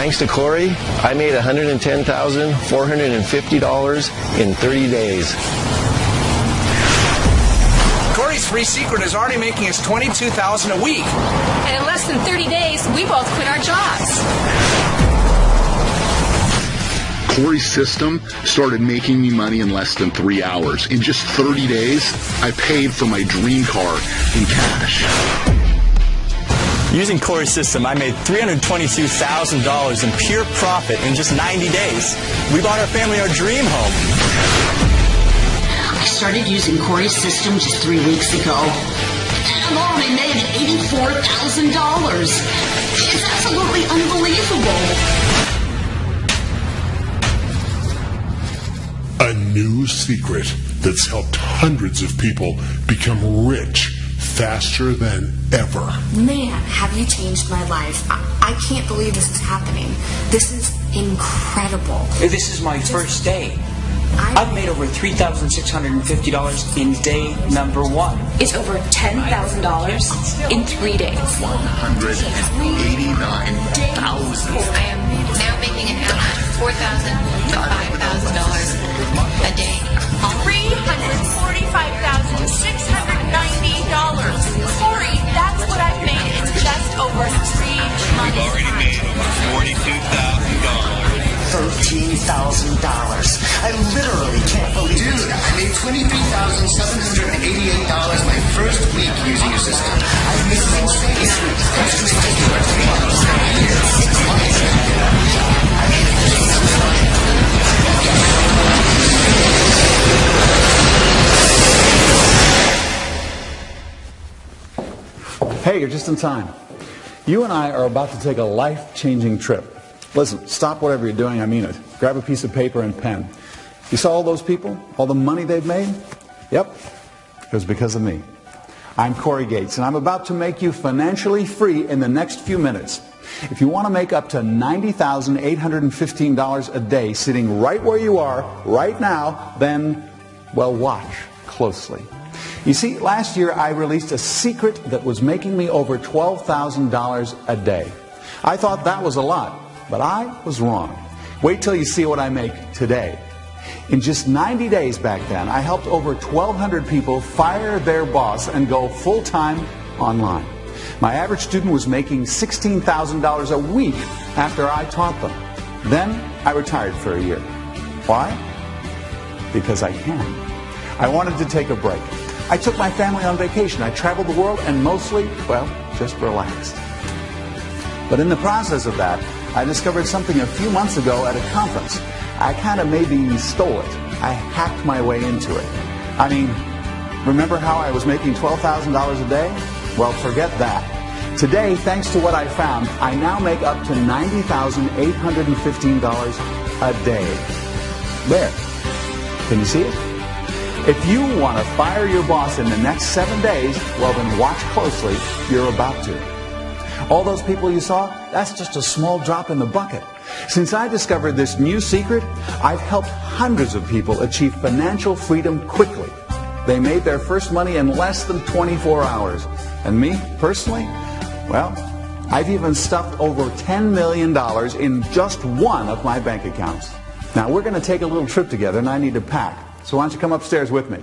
Thanks to Corey, I made $110,450 in 30 days. Corey's free secret is already making us $22,000 a week. And in less than 30 days, we both quit our jobs. Corey's system started making me money in less than 3 hours. In just 30 days, I paid for my dream car in cash. Using Corey's system, I made $322,000 in pure profit in just 90 days. We bought our family our dream home. I started using Corey's system just 3 weeks ago. And I've already made $84,000. It's absolutely unbelievable. A new secret that's helped hundreds of people become rich faster than ever. Man, have you changed my life. I can't believe this is happening. This is incredible. This is my first day. I've made over $3,650 in day number 1. It's over $10,000 in 3 days. $189,000. I am now making it at $4,000 to $5,000 a day. $345,690. Corey, that's what I've made in just over 3 months. We've already made over $42,000. $13,000. I literally can't believe it. Dude, I made $23,788 my first week using your system. This is insane. That's just Hey, you're just in time. You and I are about to take a life-changing trip. Listen, stop whatever you're doing, I mean it. Grab a piece of paper and pen. You saw all those people? All the money they've made? Yep, it was because of me. I'm Corey Gates, and I'm about to make you financially free in the next few minutes. If you want to make up to $90,815 a day sitting right where you are, right now, then, well, watch closely. You see, last year I released a secret that was making me over $12,000 a day. I thought that was a lot, but I was wrong. Wait till you see what I make today. In just 90 days back then, I helped over 1,200 people fire their boss and go full-time online. My average student was making $16,000 a week after I taught them. Then I retired for a year. Why? Because I can. I wanted to take a break. I took my family on vacation. I traveled the world and mostly, well, just relaxed. But in the process of that, I discovered something a few months ago at a conference. I kind of maybe stole it. I hacked my way into it. I mean, remember how I was making $12,000 a day? Well, forget that. Today, thanks to what I found, I now make up to $90,815 a day. There. Can you see it? If you want to fire your boss in the next 7 days, well then watch closely. You're about to. All those people you saw, that's just a small drop in the bucket. Since I discovered this new secret, I've helped hundreds of people achieve financial freedom quickly. They made their first money in less than 24 hours. And me, personally, well, I've even stuffed over $10 million in just one of my bank accounts. Now, we're going to take a little trip together, and I need to pack. So why don't you come upstairs with me?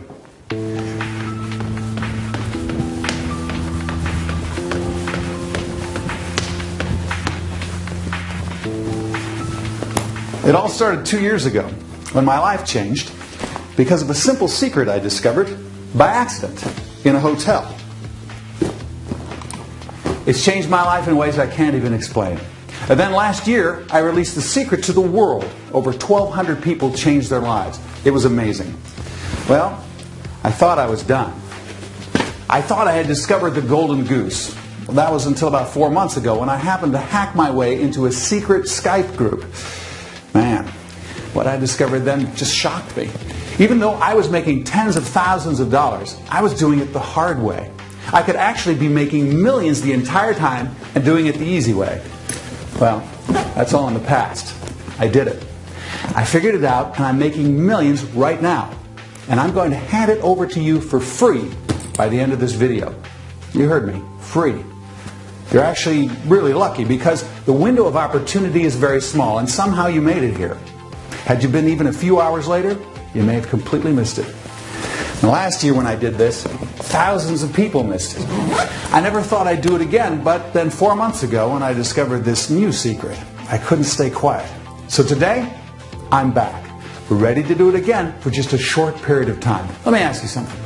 It all started 2 years ago when my life changed because of a simple secret I discovered by accident in a hotel. It's changed my life in ways I can't even explain. And then last year, I released the secret to the world. Over 1,200 people changed their lives. It was amazing. Well, I thought I was done. I thought I had discovered the golden goose. Well, that was until about 4 months ago when I happened to hack my way into a secret Skype group. Man, what I discovered then just shocked me. Even though I was making tens of thousands of dollars, I was doing it the hard way. I could actually be making millions the entire time and doing it the easy way. Well, that's all in the past. I did it. I figured it out, and I'm making millions right now. And I'm going to hand it over to you for free by the end of this video. You heard me, free. You're actually really lucky because the window of opportunity is very small, and somehow you made it here. Had you been even a few hours later, you may have completely missed it. And last year when I did this, thousands of people missed it. I never thought I'd do it again, but then 4 months ago when I discovered this new secret, I couldn't stay quiet. So today, I'm back. We're ready to do it again for just a short period of time. Let me ask you something.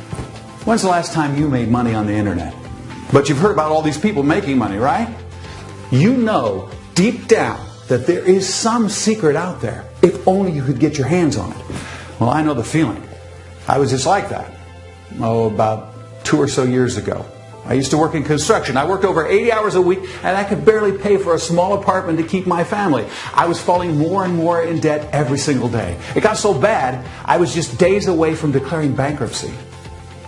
When's the last time you made money on the internet? But you've heard about all these people making money, right? You know deep down that there is some secret out there, if only you could get your hands on it. Well, I know the feeling. I was just like that, about 2 or so years ago. I used to work in construction. I worked over 80 hours a week, and I could barely pay for a small apartment to keep my family. I was falling more and more in debt every single day. It got so bad, I was just days away from declaring bankruptcy.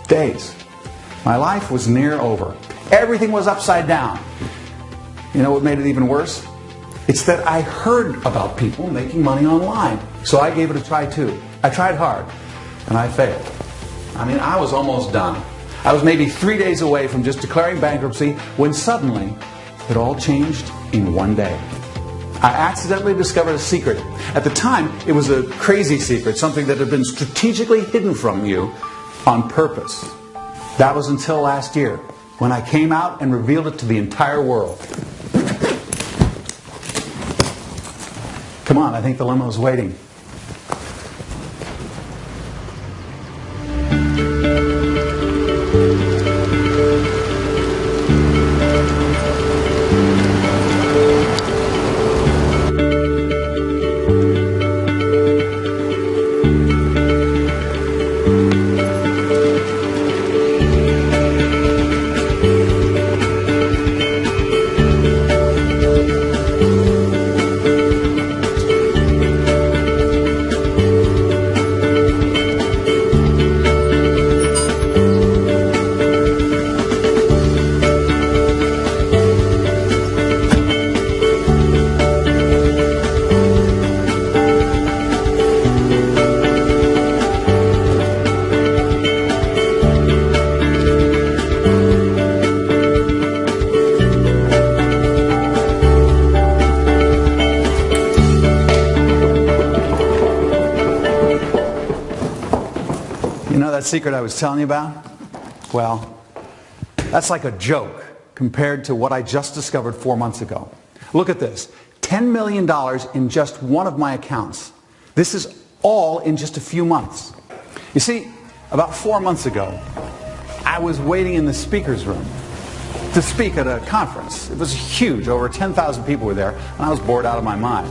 Days. My life was near over. Everything was upside down. You know what made it even worse? It's that I heard about people making money online. So I gave it a try too. I tried hard, and I failed. I was almost done. I was maybe 3 days away from just declaring bankruptcy when suddenly it all changed in one day. I accidentally discovered a secret. At the time, it was a crazy secret, something that had been strategically hidden from you on purpose. That was until last year, when I came out and revealed it to the entire world. Come on, I think the limo's waiting. That secret I was telling you about? Well, that's like a joke compared to what I just discovered 4 months ago. Look at this. $10 million in just one of my accounts. This is all in just a few months. You see, about 4 months ago, I was waiting in the speaker's room to speak at a conference. It was huge. Over 10,000 people were there, and I was bored out of my mind.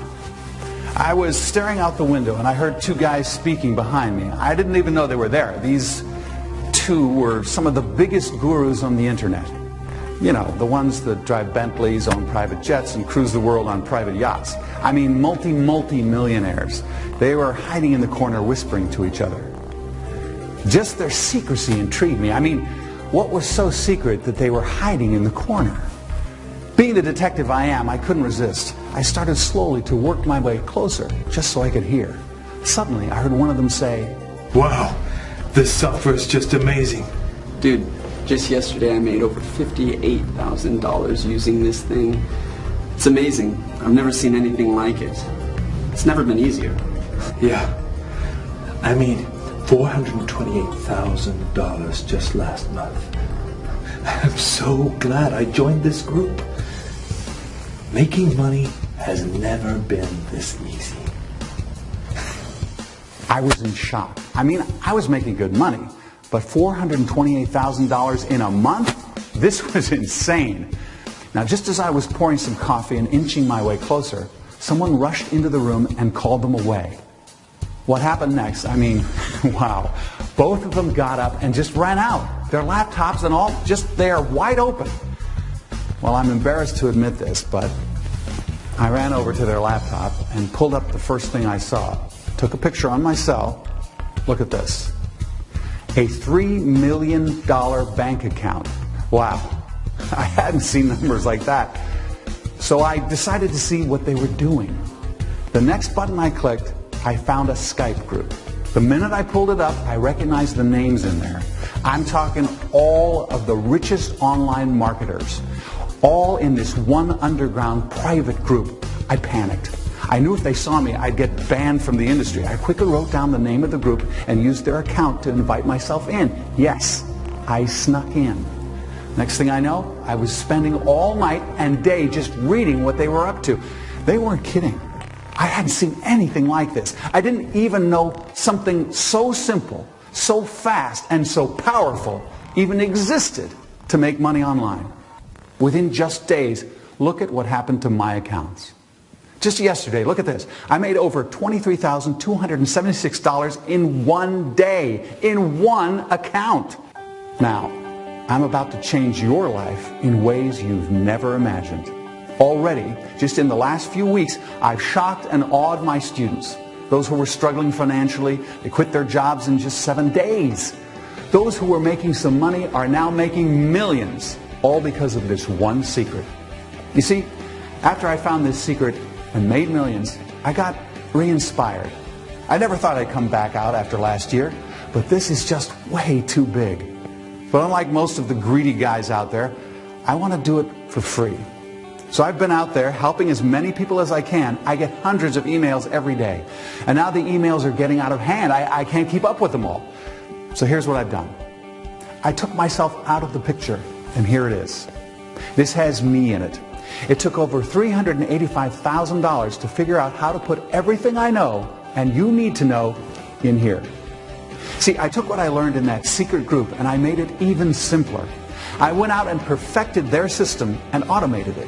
I was staring out the window and I heard two guys speaking behind me. I didn't even know they were there. These two were some of the biggest gurus on the internet. You know, the ones that drive Bentleys, own private jets, and cruise the world on private yachts. Multi-millionaires. They were hiding in the corner whispering to each other. Just their secrecy intrigued me. What was so secret that they were hiding in the corner? Being the detective I am, I couldn't resist. I started slowly to work my way closer, just so I could hear. Suddenly, I heard one of them say, "Wow, this software is just amazing." Dude, just yesterday I made over $58,000 using this thing. It's amazing. I've never seen anything like it. It's never been easier. Yeah. I made $428,000 just last month. I'm so glad I joined this group. Making money has never been this easy. I was in shock. I was making good money, but $428,000 in a month? This was insane. Now, just as I was pouring some coffee and inching my way closer, someone rushed into the room and called them away. What happened next? Wow. Both of them got up and just ran out. Their laptops and all just there, wide open. Well, I'm embarrassed to admit this, but I ran over to their laptop and pulled up the first thing I saw. Took a picture on my cell. Look at this. A $3 million bank account. Wow. I hadn't seen numbers like that. So I decided to see what they were doing. The next button I clicked, I found a Skype group. The minute I pulled it up, I recognized the names in there. I'm talking all of the richest online marketers. all in this one underground private group. I panicked. I knew if they saw me, I'd get banned from the industry. I quickly wrote down the name of the group and used their account to invite myself in. Yes, I snuck in. Next thing I know, I was spending all night and day just reading what they were up to. They weren't kidding. I hadn't seen anything like this. I didn't even know something so simple, so fast, and so powerful even existed to make money online. Within just days, look at what happened to my accounts. Just yesterday, look at this. I made over $23,276 in one day, in one account. Now, I'm about to change your life in ways you've never imagined. Already, just in the last few weeks, I've shocked and awed my students. Those who were struggling financially, they quit their jobs in just 7 days. Those who were making some money are now making millions, all because of this one secret. You see, after I found this secret and made millions, I got re-inspired. I never thought I'd come back out after last year, but this is just way too big. But unlike most of the greedy guys out there, I want to do it for free. So I've been out there helping as many people as I can. I get hundreds of emails every day. And now the emails are getting out of hand. I can't keep up with them all. So here's what I've done. I took myself out of the picture, and here it is. This has me in it. It took over $385,000 to figure out how to put everything I know and you need to know in here. See, I took what I learned in that secret group and I made it even simpler. I went out and perfected their system and automated it.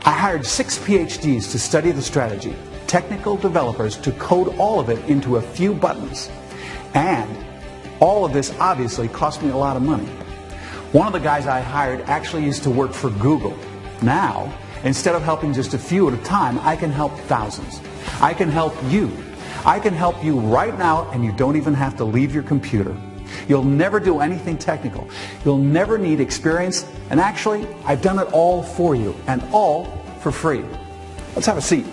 I hired 6 PhDs to study the strategy, technical developers to code all of it into a few buttons. And all of this obviously cost me a lot of money. One of the guys I hired actually used to work for Google. Now, instead of helping just a few at a time, I can help thousands. I can help you. I can help you right now, and you don't even have to leave your computer. You'll never do anything technical. You'll never need experience, and actually, I've done it all for you, and all for free. Let's have a seat.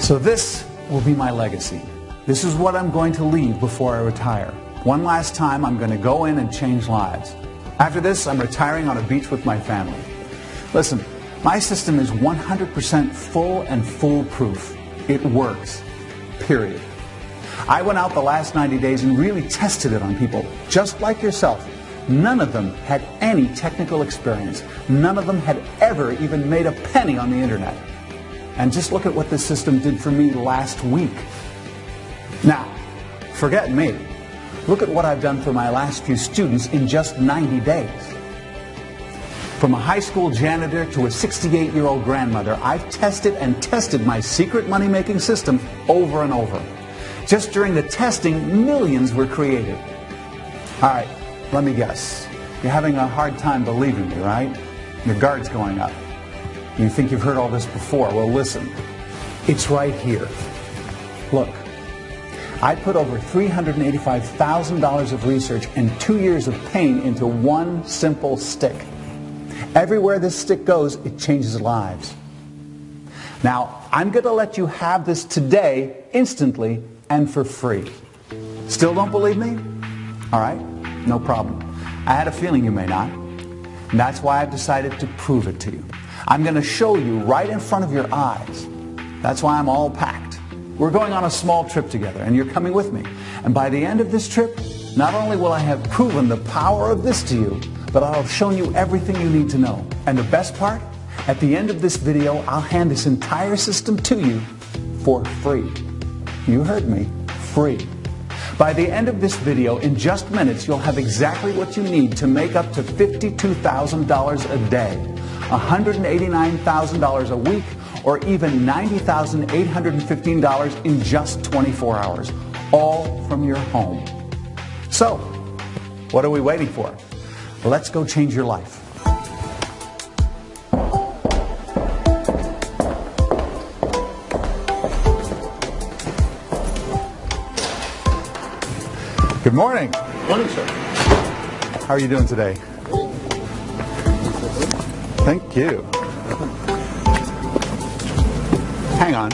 So this will be my legacy. This is what I'm going to leave before I retire. One last time, I'm going to go in and change lives. After this, I'm retiring on a beach with my family. Listen, my system is 100% full and foolproof. It works. Period. I went out the last 90 days and really tested it on people, just like yourself. None of them had any technical experience. None of them had ever even made a penny on the internet. And just look at what this system did for me last week. Now, forget me. Look at what I've done for my last few students in just 90 days. From a high school janitor to a 68-year-old grandmother, I've tested and tested my secret money-making system over and over. Just during the testing, millions were created. All right, let me guess. You're having a hard time believing me, right? Your guard's going up. You think you've heard all this before. Well, listen. It's right here. Look. I put over $385,000 of research and 2 years of pain into one simple stick. Everywhere this stick goes, it changes lives. Now, I'm going to let you have this today, instantly, and for free. Still don't believe me? All right, no problem. I had a feeling you may not. And that's why I've decided to prove it to you. I'm going to show you right in front of your eyes. That's why I'm all packed. We're going on a small trip together, and you're coming with me. And by the end of this trip, not only will I have proven the power of this to you, but I'll have shown you everything you need to know. And the best part? At the end of this video, I'll hand this entire system to you for free. You heard me, free. By the end of this video, in just minutes, you'll have exactly what you need to make up to $52,000 a day, $189,000 a week, or even $90,815 in just 24 hours, all from your home. So, what are we waiting for? Let's go change your life. Good morning. Morning, sir. How are you doing today? Thank you. Hang on.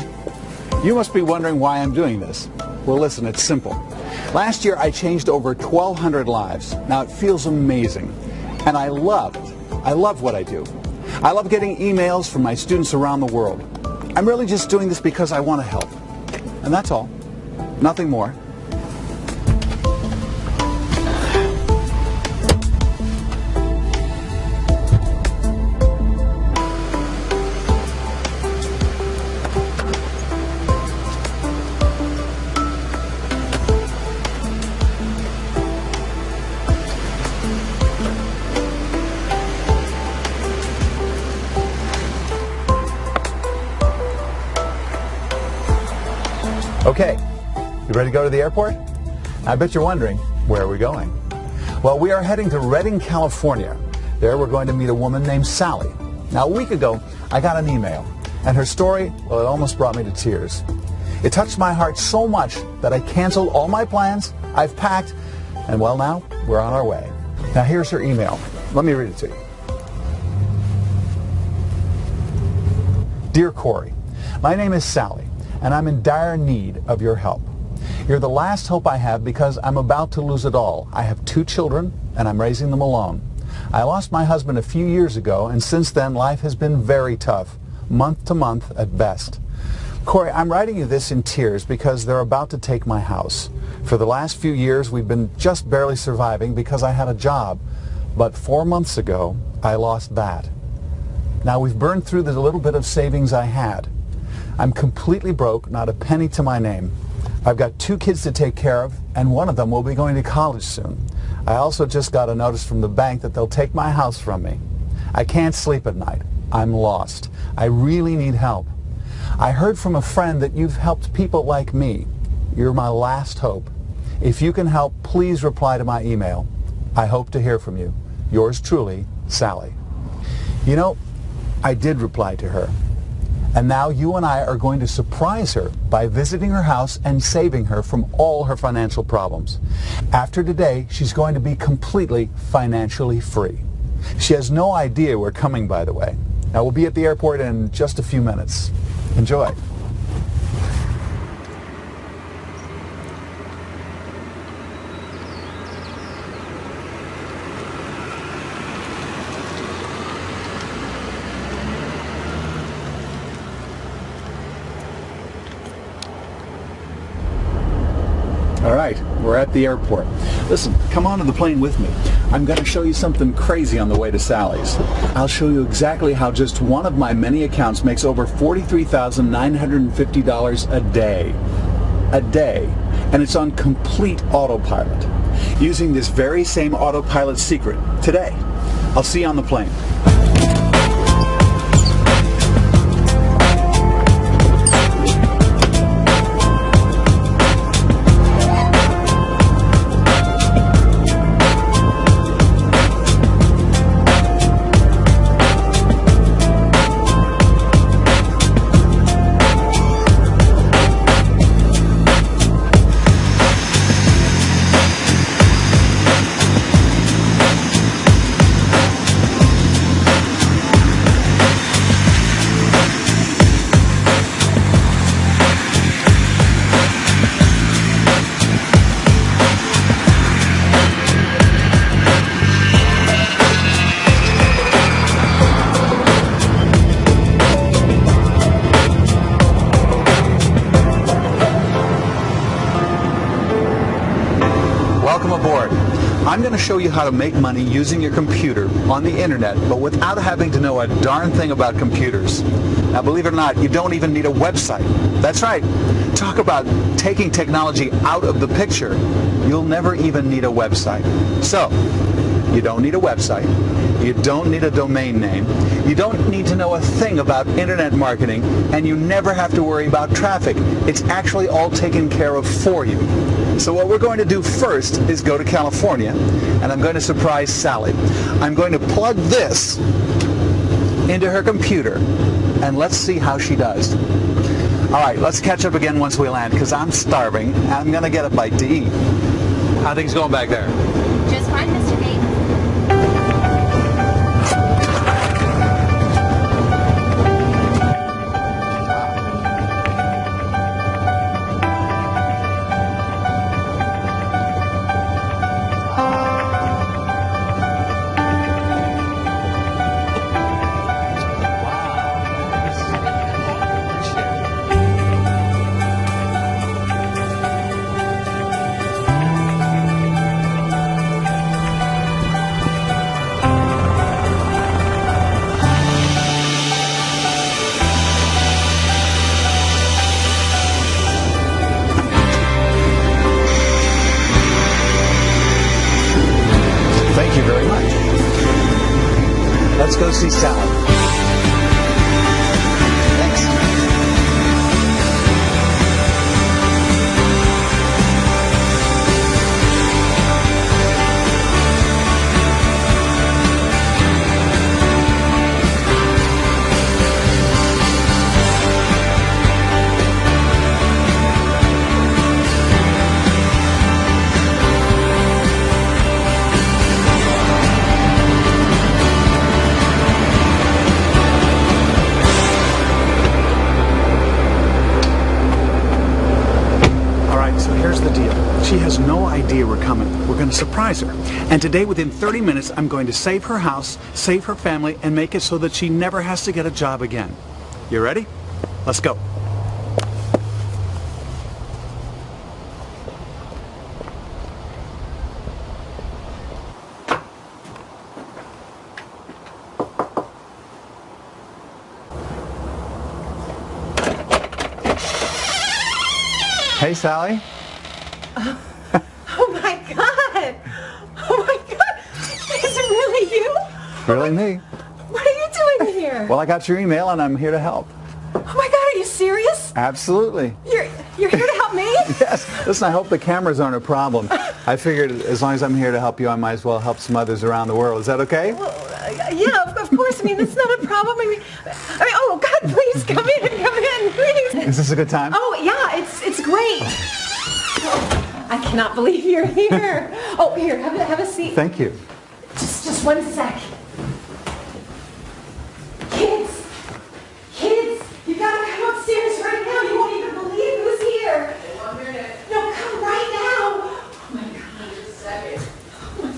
You must be wondering why I'm doing this. Well, listen, it's simple. Last year, I changed over 1,200 lives. Now, it feels amazing. And I love what I do. I love getting emails from my students around the world. I'm really just doing this because I want to help. And that's all. Nothing more. Okay, you ready to go to the airport? I bet you're wondering, where are we going? Well, we are heading to Redding, California. There we're going to meet a woman named Sally. Now, a week ago, I got an email, and her story, well, it almost brought me to tears. It touched my heart so much that I canceled all my plans, I've packed, and well, now we're on our way. Now, here's her email. Let me read it to you. Dear Corey, my name is Sally, and I'm in dire need of your help. You're the last hope I have because I'm about to lose it all. I have 2 children, and I'm raising them alone. I lost my husband a few years ago, and since then, life has been very tough, month to month at best. Corey, I'm writing you this in tears because they're about to take my house. For the last few years, we've been just barely surviving because I had a job. But 4 months ago, I lost that. Now, we've burned through the little bit of savings I had. I'm completely broke, not a penny to my name. I've got 2 kids to take care of, and one of them will be going to college soon. I also just got a notice from the bank that they'll take my house from me. I can't sleep at night. I'm lost. I really need help. I heard from a friend that you've helped people like me. You're my last hope. If you can help, please reply to my email. I hope to hear from you. Yours truly, Sally. You know, I did reply to her. And now you and I are going to surprise her by visiting her house and saving her from all her financial problems. After today, she's going to be completely financially free. She has no idea we're coming, by the way. Now, we'll be at the airport in just a few minutes. Enjoy. All right, we're at the airport. Listen, come onto the plane with me. I'm going to show you something crazy on the way to Sally's. I'll show you exactly how just one of my many accounts makes over $43,950 a day. A day. And it's on complete autopilot. Using this very same autopilot secret today. I'll see you on the plane. Welcome aboard. I'm going to show you how to make money using your computer on the internet, but without having to know a darn thing about computers. Now, believe it or not, you don't even need a website. That's right. Talk about taking technology out of the picture. You'll never even need a website. So, you don't need a website. You don't need a domain name. You don't need to know a thing about internet marketing, and you never have to worry about traffic. It's actually all taken care of for you. So what we're going to do first is go to California, and I'm going to surprise Sally. I'm going to plug this into her computer, and let's see how she does. All right, let's catch up again once we land, because I'm starving, and I'm going to get a bite to eat. How are things going back there? Just fine, Mr. Nate. see Sally. She has no idea we're coming. We're going to surprise her. And today, within 30 minutes, I'm going to save her house, save her family, and make it so that she never has to get a job again. You ready? Let's go. Hey, Sally. Oh my God! Oh my God! Is it really you? Really me. What are you doing here? Well, I got your email and I'm here to help. Oh my God, are you serious? Absolutely. You're here to help me? Yes. Listen, I hope the cameras aren't a problem. I figured as long as I'm here to help you, I might as well help some others around the world. Is that okay? Well, yeah, of course. I mean, that's not a problem. I mean, oh God, please come in, please. Is this a good time? Oh yeah, it's great. Oh, I cannot believe you're here. Oh, here, have a seat. Thank you. Just one sec. Kids, you gotta come upstairs right now. You won't even believe who's here. One minute. No, come right now. Oh my God. Just a second. Oh my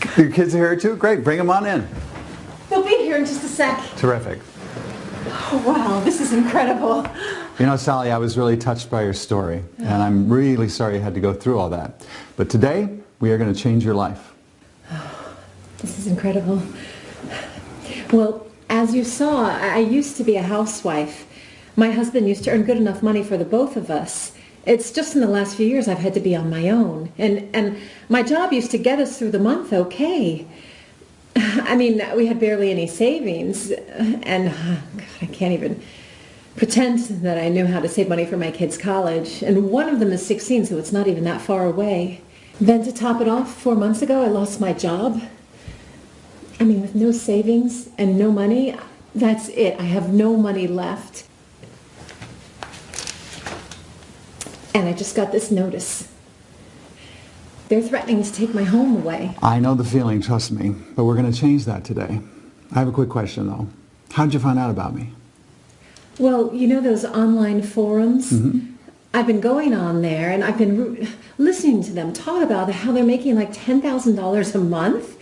God. Your kids are here too? Great, bring them on in. They'll be here in just a sec. Terrific. Oh, wow, this is incredible. You know, Sally, I was really touched by your story, and I'm really sorry you had to go through all that. But today, we are going to change your life. Oh, this is incredible. Well, as you saw, I used to be a housewife. My husband used to earn good enough money for the both of us. It's just in the last few years I've had to be on my own. And my job used to get us through the month okay. I mean, we had barely any savings, and God, I can't even pretend that I knew how to save money for my kids' college. And one of them is 16, so it's not even that far away. Then to top it off, 4 months ago, I lost my job. I mean, with no savings and no money, that's it. I have no money left. And I just got this notice. They're threatening to take my home away. I know the feeling, trust me, but we're going to change that today. I have a quick question, though. How did you find out about me? Well, you know those online forums? Mm-hmm. I've been going on there, and I've been listening to them talk about how they're making like $10,000 a month.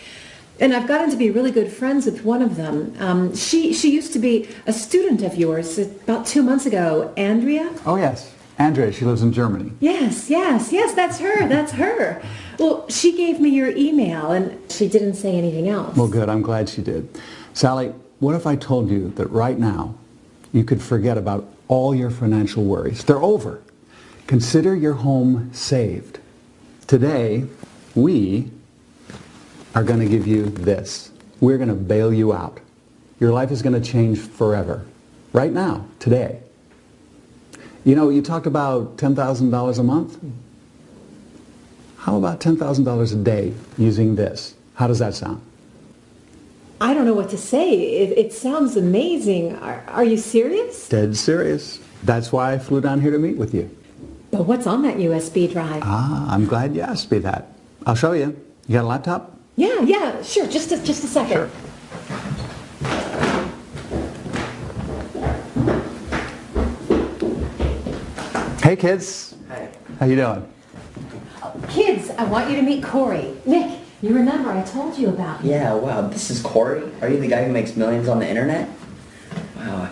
And I've gotten to be really good friends with one of them. She used to be a student of yours about 2 months ago. Andrea? Oh, yes. Andrea, she lives in Germany. Yes, that's her. Well, she gave me your email, and she didn't say anything else. Well, good. I'm glad she did. Sally, what if I told you that right now you could forget about all your financial worries? They're over. Consider your home saved. Today, we are going to give you this. We're going to bail you out. Your life is going to change forever. Right now, today. You know, you talked about $10,000 a month. How about $10,000 a day using this? How does that sound? I don't know what to say. It sounds amazing. Are you serious? Dead serious. That's why I flew down here to meet with you. But what's on that USB drive? I'm glad you asked me that. I'll show you. You got a laptop? Yeah, sure. Just a second. Sure. Hey, kids. Hey. How you doing? Kids, I want you to meet Corey. Nick, you remember I told you about him. Yeah, wow, this is Corey? Are you the guy who makes millions on the internet? Wow.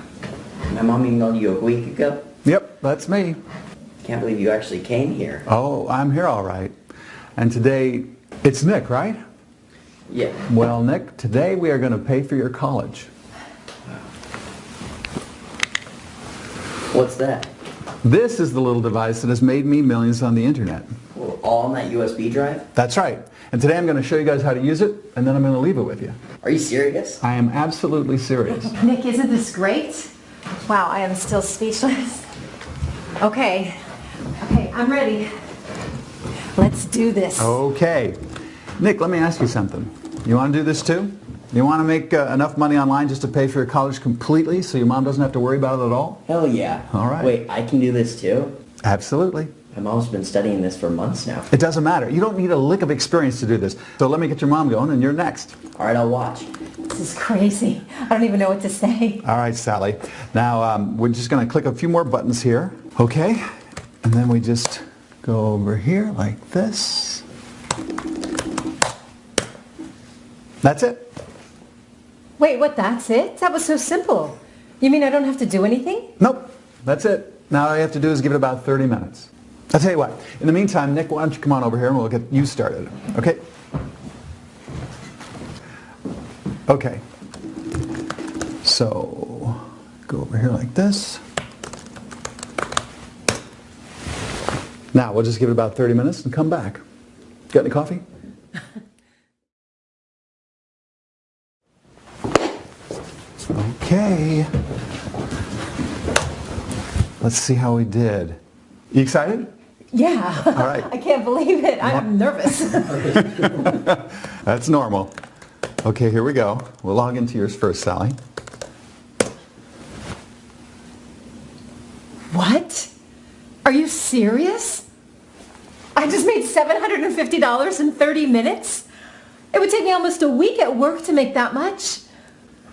My mom emailed you a week ago? Yep, that's me. Can't believe you actually came here. Oh, I'm here all right. And today, it's Nick, right? Yeah. Well, Nick, today we are going to pay for your college. What's that? This is the little device that has made me millions on the internet. Well, all on that USB drive? That's right. And today I'm going to show you guys how to use it, and then I'm going to leave it with you. Are you serious? I am absolutely serious. Nick, isn't this great? Wow, I am still speechless. Okay, I'm ready. Let's do this. Okay. Nick, let me ask you something. You want to do this too? You want to make enough money online just to pay for your college completely so your mom doesn't have to worry about it at all? Hell yeah. All right. Wait, I can do this too? Absolutely. My mom's been studying this for months now. It doesn't matter. You don't need a lick of experience to do this. So let me get your mom going and you're next. All right, I'll watch. This is crazy. I don't even know what to say. All right, Sally. Now, we're just going to click a few more buttons here. Okay. And then we just go over here like this. That's it. Wait, what, that's it? That was so simple. You mean I don't have to do anything? Nope. That's it. Now all you have to do is give it about 30 minutes. I'll tell you what. In the meantime, Nick, why don't you come on over here and we'll get you started. Okay? Okay. So, go over here like this. Now, we'll just give it about 30 minutes and come back. Got any coffee? Okay. Let's see how we did. You excited? Yeah. All right. I can't believe it. I'm nervous. That's normal. Okay, here we go. We'll log into yours first, Sally. What? Are you serious? I just made $750 in 30 minutes? It would take me almost a week at work to make that much.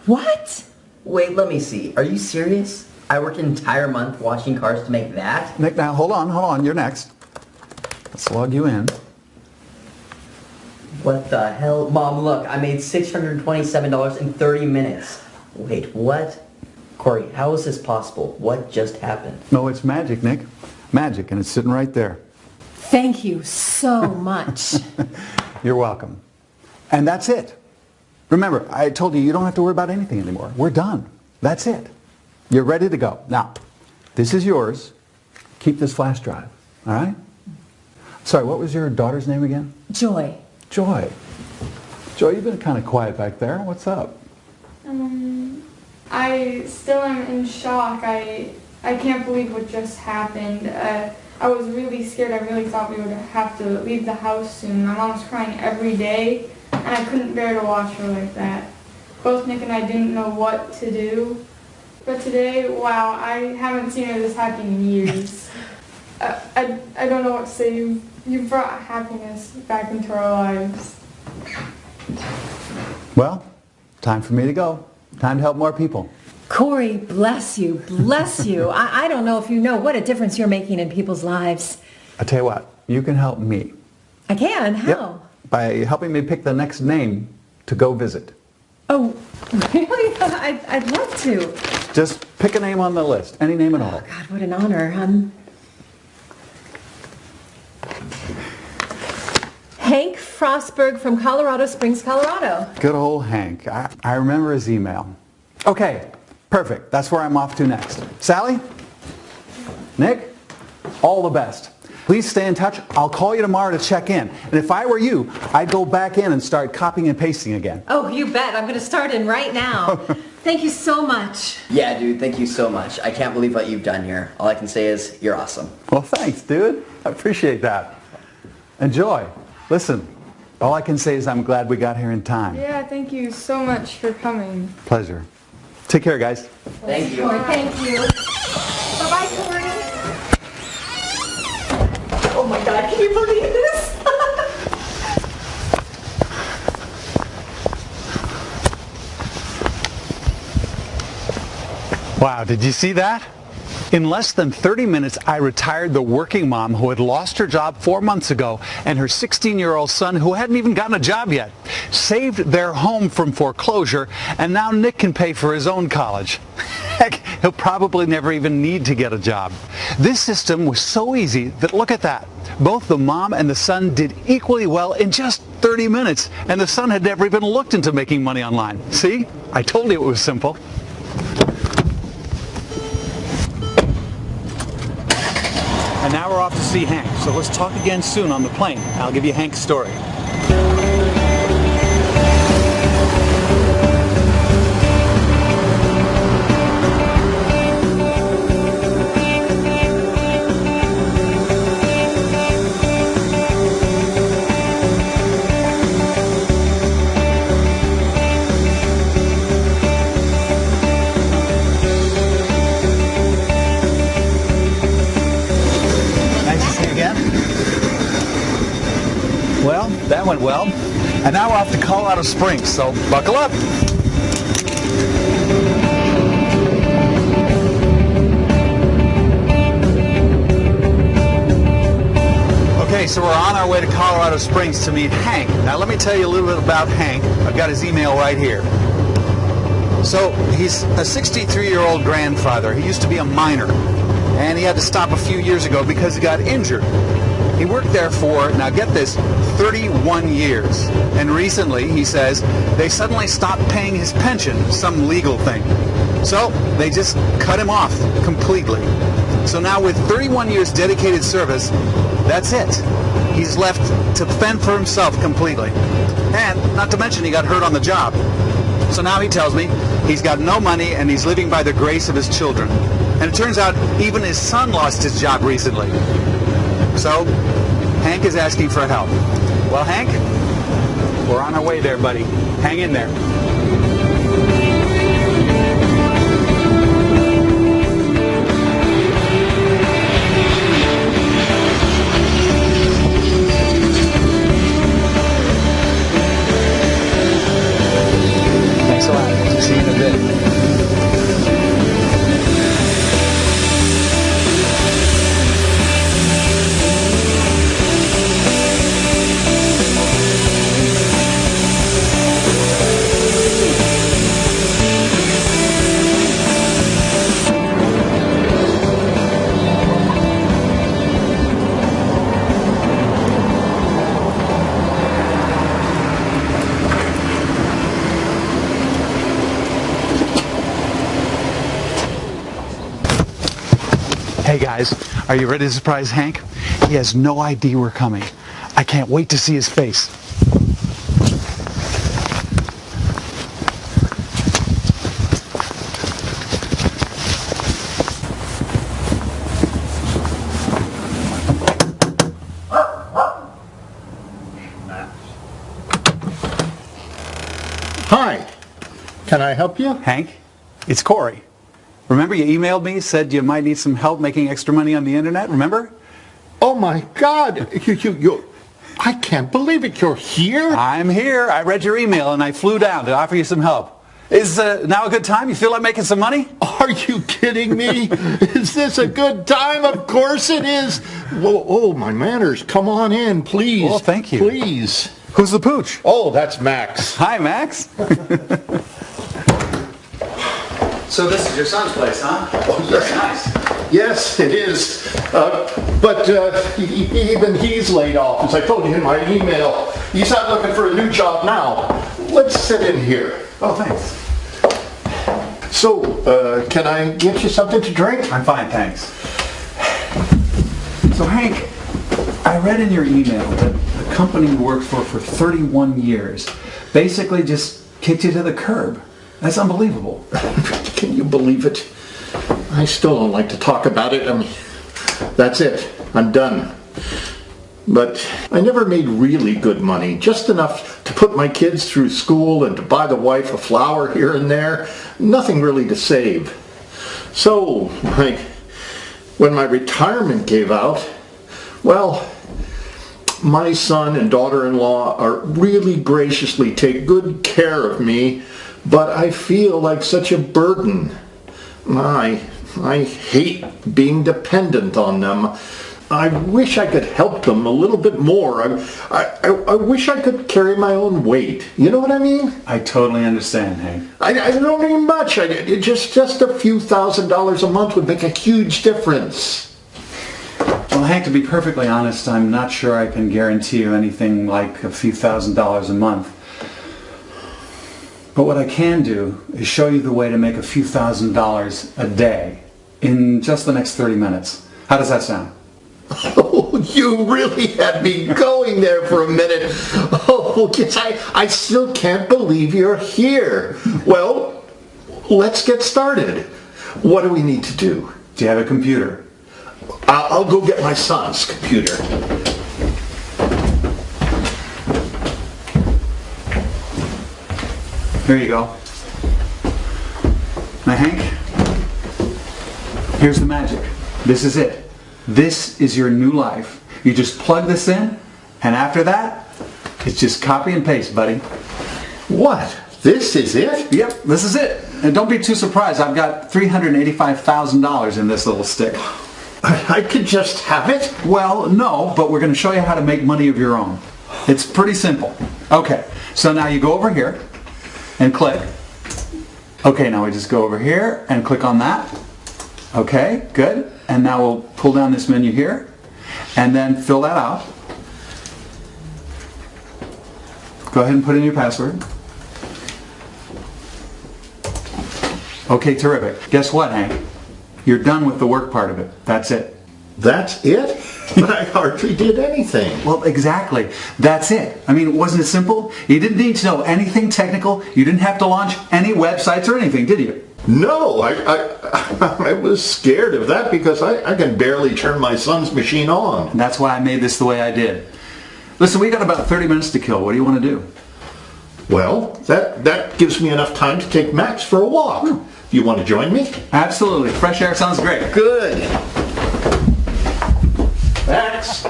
What? Wait, let me see. Are you serious? I worked an entire month washing cars to make that? Nick, now hold on. You're next. Let's log you in. What the hell? Mom, look, I made $627 in 30 minutes. Wait, what? Corey, how is this possible? What just happened? No, it's magic, Nick. Magic, and it's sitting right there. Thank you so much. You're welcome. And that's it. Remember, I told you you don't have to worry about anything anymore. We're done. That's it. You're ready to go. Now, this is yours. Keep this flash drive, all right? Sorry, what was your daughter's name again? Joy. Joy. Joy, you've been kind of quiet back there. What's up? I still am in shock. I can't believe what just happened. I was really scared. I really thought we would have to leave the house soon. My mom was crying every day, and I couldn't bear to watch her like that. Both Nick and I didn't know what to do. But today, wow, I haven't seen her this happy in years. I don't know what to say. You brought happiness back into our lives. Well, time for me to go. Time to help more people. Corey, bless you, bless you. I don't know if you know what a difference you're making in people's lives. I'll tell you what, you can help me. I can? How? Yep, by helping me pick the next name to go visit. Oh, really? I'd love to. Just pick a name on the list, any name at all. Oh, God, what an honor. Hank Frostberg from Colorado Springs, Colorado. Good old Hank. I remember his email. Okay, perfect. That's where I'm off to next. Sally? Nick? All the best. Please stay in touch. I'll call you tomorrow to check in. And if I were you, I'd go back in and start copying and pasting again. Oh, you bet. I'm going to start in right now. Thank you so much. Yeah, dude, thank you so much. I can't believe what you've done here. All I can say is, you're awesome. Well, thanks, dude. I appreciate that. Enjoy. Listen, all I can say is I'm glad we got here in time. Yeah, thank you so much for coming. Pleasure. Take care, guys. Thank you. Corey, thank you. Bye-bye, Corey. Oh my God, can you believe this? Wow, did you see that? In less than 30 minutes, I retired the working mom who had lost her job 4 months ago and her 16-year-old son who hadn't even gotten a job yet. Saved their home from foreclosure, and now Nick can pay for his own college. Heck, he'll probably never even need to get a job. This system was so easy that look at that. Both the mom and the son did equally well in just 30 minutes, and the son had never even looked into making money online. See? I told you it was simple. And now we're off to see Hank. So let's talk again soon on the plane. I'll give you Hank's story. that went well. And now we're off to Colorado Springs, so buckle up. Okay, so we're on our way to Colorado Springs to meet Hank. Now let me tell you a little bit about Hank. I've got his email right here. So he's a 63-year-old grandfather. He used to be a miner, and he had to stop a few years ago because he got injured. He worked there for, now get this, 31 years. And recently, he says, they suddenly stopped paying his pension, some legal thing. So they just cut him off completely. So now with 31 years dedicated service, that's it. He's left to fend for himself completely. And not to mention he got hurt on the job. So now he tells me he's got no money and he's living by the grace of his children. And it turns out even his son lost his job recently. So Hank is asking for help. Well, Hank, we're on our way there, buddy. Hang in there. Thanks a lot. See you in a bit. Hey guys, are you ready to surprise Hank? He has no idea we're coming. I can't wait to see his face. Hi, can I help you? Hank, it's Corey. Remember you emailed me, said you might need some help making extra money on the internet, remember? Oh my God, I can't believe it, you're here? I'm here. I read your email and I flew down to offer you some help. Is now a good time? You feel like making some money? Are you kidding me? Is this a good time? Of course it is. Whoa, oh, my manners. Come on in, please. Oh, thank you. Please. Who's the pooch? Oh, that's Max. Hi, Max. So this is your son's place, huh? Oh, yes. Very nice. Yes, it is. But even he's laid off, as I told you in my email. He's not looking for a new job now. Let's sit in here. Oh, thanks. So, can I get you something to drink? I'm fine, thanks. So, Hank, I read in your email that the company you worked for 31 years basically just kicked you to the curb. That's unbelievable. Can you believe it? I still don't like to talk about it. I mean, that's it. I'm done. But I never made really good money, just enough to put my kids through school and to buy the wife a flower here and there. Nothing really to save. So, when my retirement gave out, well, my son and daughter-in-law are really graciously take good care of me, but I feel like such a burden. I hate being dependent on them. I wish I could help them a little bit more. I wish I could carry my own weight. You know what I mean? I totally understand, Hank. I don't need much. Just a few $1,000s a month would make a huge difference. Well, Hank, to be perfectly honest, I'm not sure I can guarantee you anything like a few $1,000s a month. But what I can do is show you the way to make a few $1,000s a day in just the next 30 minutes. How does that sound? Oh, you really had me going there for a minute. Oh, yes, I still can't believe you're here. Well, let's get started. What do we need to do? Do you have a computer? I'll go get my son's computer. Here you go. Now, Hank, here's the magic. This is it. This is your new life. You just plug this in, and after that, It's just copy and paste, buddy. What? This is it? Yep, this is it. And don't be too surprised. I've got $385,000 in this little stick. I could just have it? Well, no, but we're going to show you how to make money of your own. It's pretty simple. Okay, so now you go over here and click. Okay, now we just go over here and click on that. Okay, good. And now we'll pull down this menu here and then fill that out. Go ahead and put in your password. Okay, terrific. Guess what, Hank? You're done with the work part of it. That's it. That's it? But I hardly did anything. Well, exactly. That's it. I mean, wasn't it simple? You didn't need to know anything technical. You didn't have to launch any websites or anything, did you? No, I was scared of that because I can barely turn my son's machine on. And that's why I made this the way I did. Listen, we got about 30 minutes to kill. What do you want to do? Well, that gives me enough time to take Max for a walk. You want to join me? Absolutely. Fresh air sounds great. Good. Max.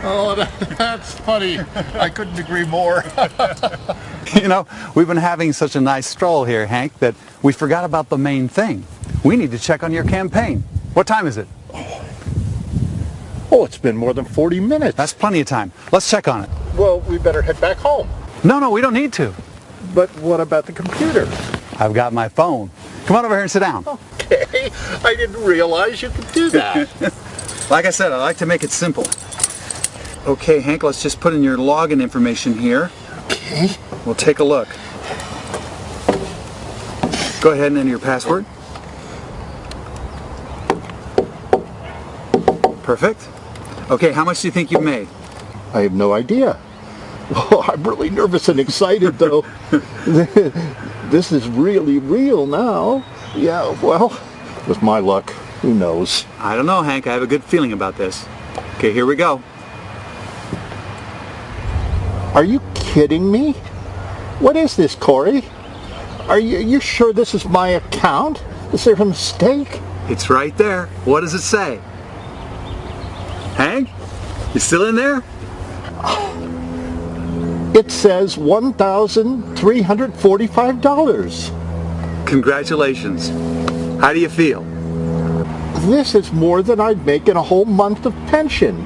Oh, that's funny. I couldn't agree more. You know, we've been having such a nice stroll here, Hank, that we forgot about the main thing. We need to check on your campaign. What time is it? Oh, it's been more than 40 minutes. That's plenty of time. Let's check on it. Well, we better head back home. No, we don't need to. But what about the computer? I've got my phone. Come on over here and sit down. Okay, I didn't realize you could do that. Like I said, I like to make it simple. Okay, Hank, let's just put in your login information here. Okay. We'll take a look. Go ahead and enter your password. Perfect. Okay, how much do you think you've made? I have no idea. Oh, I'm really nervous and excited, though. This is really real now. Yeah, well, with my luck, who knows? I don't know, Hank. I have a good feeling about this. Okay, here we go. Are you kidding me? What is this, Corey? Are you sure this is my account? Is there a mistake? It's right there. What does it say? Hank? You still in there? It says $1,345. Congratulations. How do you feel? This is more than I'd make in a whole month of pension.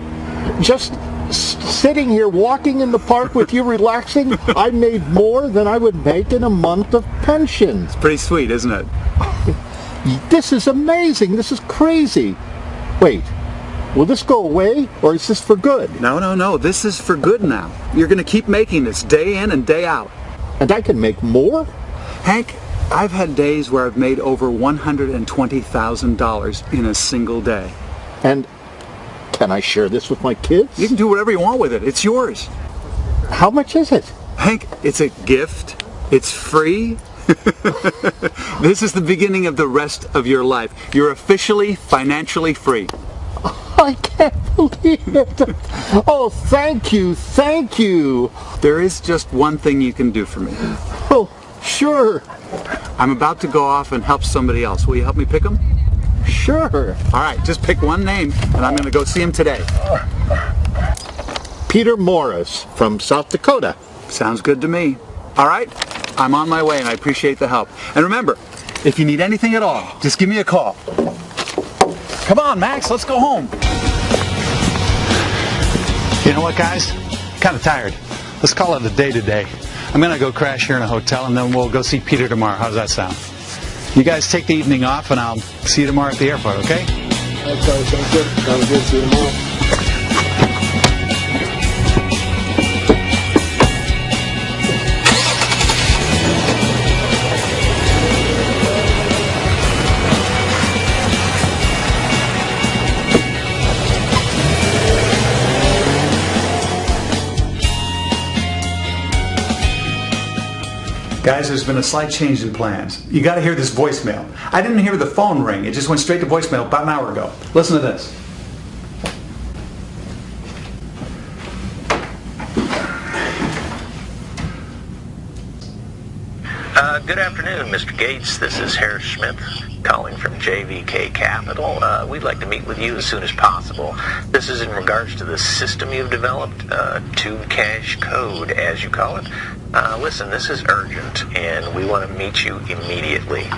Just sitting here walking in the park with you relaxing, I made more than I would make in a month of pension. It's pretty sweet, isn't it? This is amazing. This is crazy. Wait. Will this go away, or is this for good? No. This is for good now. You're going to keep making this day in and day out. And I can make more? Hank, I've had days where I've made over $120,000 in a single day. And can I share this with my kids? You can do whatever you want with it. It's yours. How much is it? Hank, it's a gift. It's free. This is the beginning of the rest of your life. You're officially financially free. I can't believe it. Oh, thank you. There is just one thing you can do for me. Oh, sure. I'm about to go off and help somebody else. Will you help me pick them? Sure. All right, just pick one name, and I'm going to go see him today. Peter Morris from South Dakota. Sounds good to me. All right, I'm on my way, and I appreciate the help. And remember, if you need anything at all, just give me a call. Come on, Max, let's go home. You know what, guys? I'm kind of tired. Let's call it a day today. I'm going to go crash here in a hotel, and then we'll go see Peter tomorrow. How does that sound? You guys take the evening off, and I'll see you tomorrow at the airport, okay? Okay, sounds good. Sounds good. See you tomorrow. Guys, there's been a slight change in plans. You got to hear this voicemail. I didn't hear the phone ring. It just went straight to voicemail about an hour ago. Listen to this. Good afternoon, Mr. Gates. This is Harris Smith calling from JVK Capital. We'd like to meet with you as soon as possible. This is in regards to the system you've developed, Tube Cash Code, as you call it. Listen, this is urgent, and we want to meet you immediately.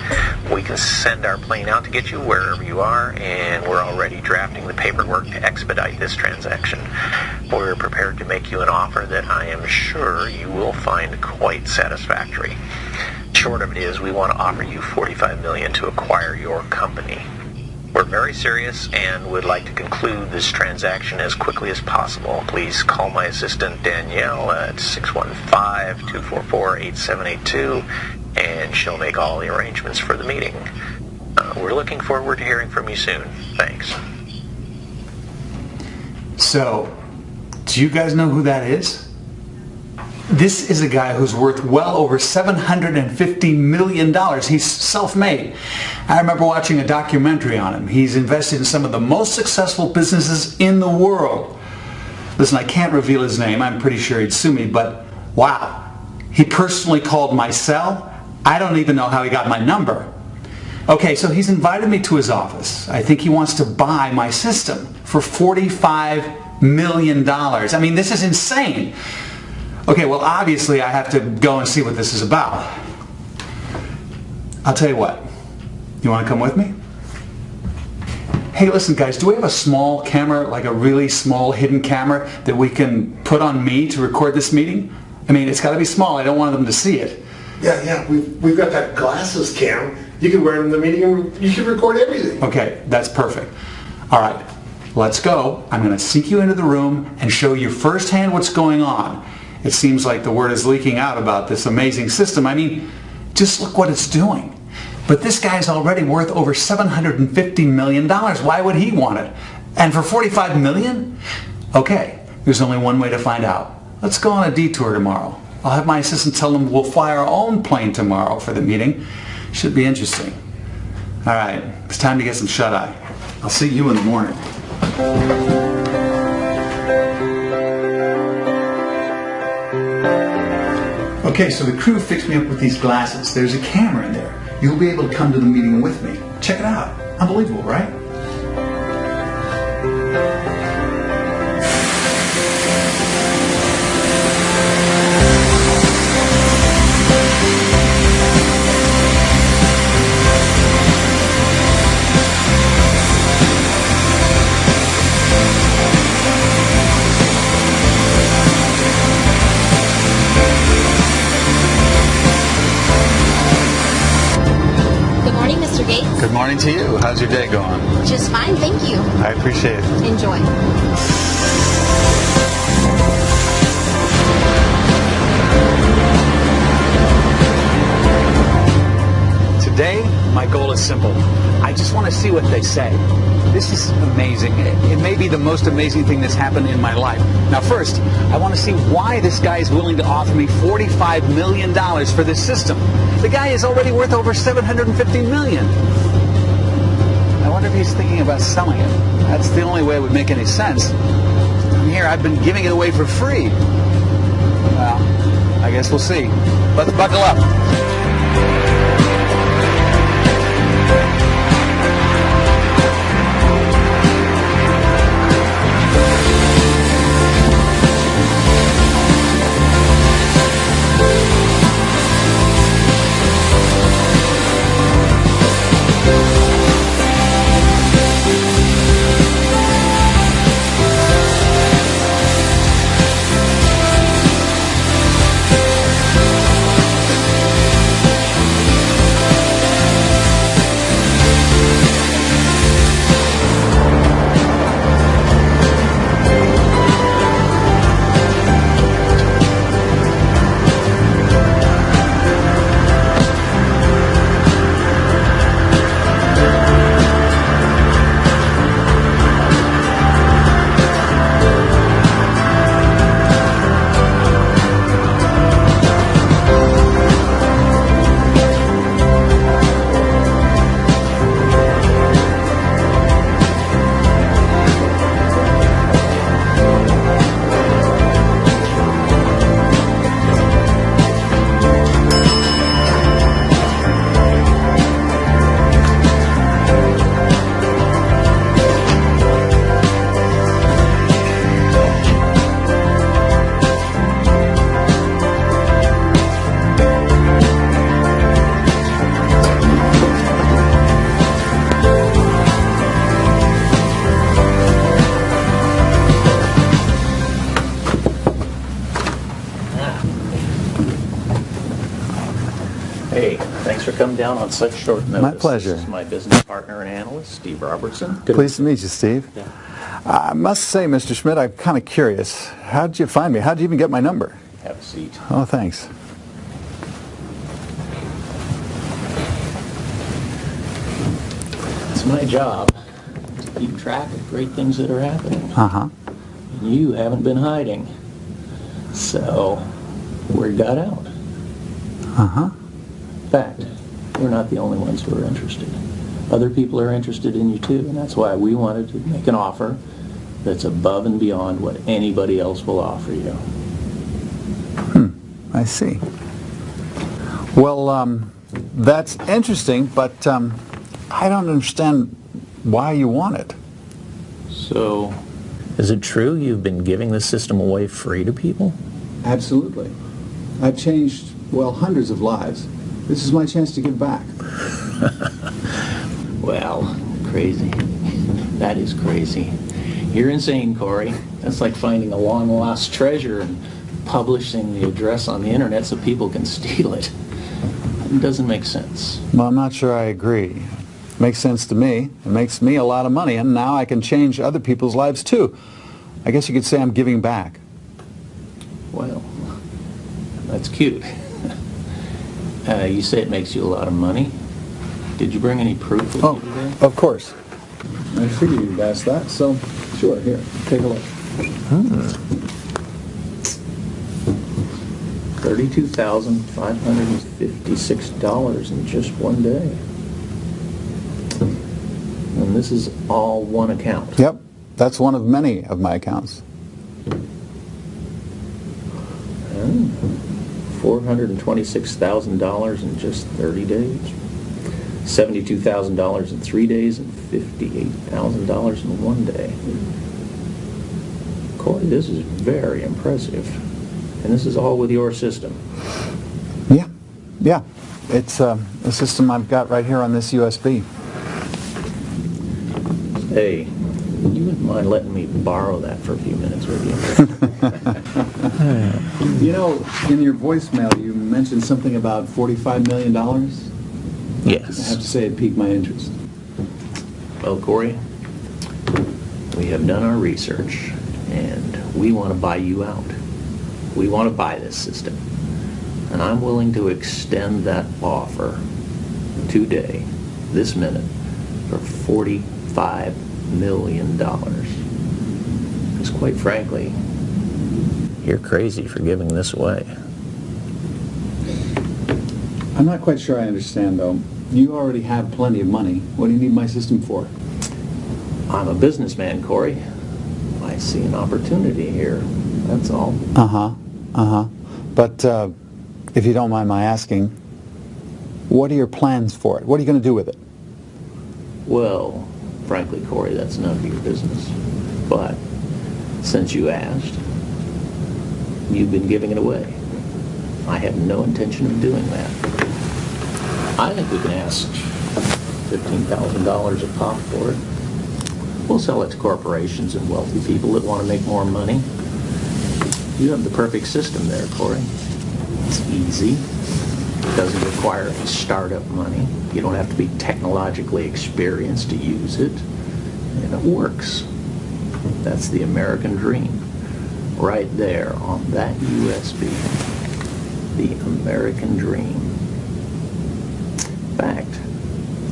We can send our plane out to get you wherever you are, and we're already drafting the paperwork to expedite this transaction. We're prepared to make you an offer that I am sure you will find quite satisfactory. Short of it is, we want to offer you $45 million to acquire your company. We're very serious and would like to conclude this transaction as quickly as possible. Please call my assistant Danielle at 615-244-8782, and she'll make all the arrangements for the meeting. We're looking forward to hearing from you soon. Thanks. So, do you guys know who that is? This is a guy who's worth well over $750 million. He's self-made. I remember watching a documentary on him. He's invested in some of the most successful businesses in the world. Listen, I can't reveal his name. I'm pretty sure he'd sue me, but wow. He personally called my cell. I don't even know how he got my number. Okay, so he's invited me to his office. I think he wants to buy my system for $45 million. I mean, this is insane. Okay, well, obviously I have to go and see what this is about. I'll tell you what. You want to come with me? Hey, listen, guys, do we have a small camera, like a really small hidden camera that we can put on me to record this meeting? I mean, it's got to be small. I don't want them to see it. Yeah, we've got that glasses cam. You can wear it in the meeting and you can record everything. Okay, that's perfect. All right, let's go. I'm going to sneak you into the room and show you firsthand what's going on. It seems like the word is leaking out about this amazing system. I mean, just look what it's doing. But this guy's already worth over $750 million. Why would he want it? And for $45 million? Okay, there's only one way to find out. Let's go on a detour tomorrow. I'll have my assistant tell them we'll fly our own plane tomorrow for the meeting. Should be interesting. All right, it's time to get some shut-eye. I'll see you in the morning. Okay, so the crew fixed me up with these glasses. There's a camera in there. You'll be able to come to the meeting with me. Check it out. Unbelievable, right? Good morning to you. How's your day going? Just fine, thank you. I appreciate it. Enjoy. Today, my goal is simple. I just want to see what they say. This is amazing. It may be the most amazing thing that's happened in my life. Now first, I want to see why this guy is willing to offer me $45 million for this system. The guy is already worth over $750 million. I wonder if he's thinking about selling it. That's the only way it would make any sense. And here, I've been giving it away for free. Well, I guess we'll see. Let's buckle up. come down on such short notice. My pleasure. This is my business partner and analyst, Steve Robertson. Pleased to meet you, Steve. I must say, Mr. Schmidt, I'm kind of curious. How did you find me? How did you even get my number? Have a seat. Oh, thanks. It's my job to keep track of great things that are happening. Uh-huh. And you haven't been hiding. So, word got out. Uh-huh. In fact, we're not the only ones who are interested. Other people are interested in you too, and that's why we wanted to make an offer that's above and beyond what anybody else will offer you. I see. Well, that's interesting, but I don't understand why you want it. So, is it true you've been giving this system away free to people? Absolutely. I've changed, well, hundreds of lives. This is my chance to give back. Well, crazy. That is crazy. You're insane, Corey. That's like finding a long-lost treasure and publishing the address on the internet so people can steal it. It doesn't make sense. Well, I'm not sure I agree. Makes sense to me. It makes me a lot of money, and now I can change other people's lives too. I guess you could say I'm giving back. Well, that's cute. You say it makes you a lot of money. Did you bring any proof with you today? Of course. I figured you'd ask that, so sure, here, take a look. $32,556 in just one day. And this is all one account. Yep, that's one of many of my accounts. $426,000 in just 30 days. $72,000 in 3 days and $58,000 in one day. Corey, this is very impressive. And this is all with your system. Yeah. It's a system I've got right here on this USB. Hey, you wouldn't mind letting me borrow that for a few minutes with you? You know, in your voicemail you mentioned something about $45 million? Yes. I have to say it piqued my interest. Well, Corey, we have done our research, and we want to buy you out. We want to buy this system. And I'm willing to extend that offer today, this minute, for $45 million. Because quite frankly, you're crazy for giving this away. I'm not quite sure I understand, though. You already have plenty of money. What do you need my system for? I'm a businessman, Corey. I see an opportunity here. That's all. But if you don't mind my asking, what are your plans for it? What are you going to do with it? Well, frankly, Corey, that's none of your business. But since you asked, you've been giving it away. I have no intention of doing that. I think we can ask $15,000 a pop for it. We'll sell it to corporations and wealthy people that want to make more money. You have the perfect system there, Corey. It's easy. It doesn't require any startup money. You don't have to be technologically experienced to use it. And it works. That's the American dream. Right there on that USB. The American dream. In fact,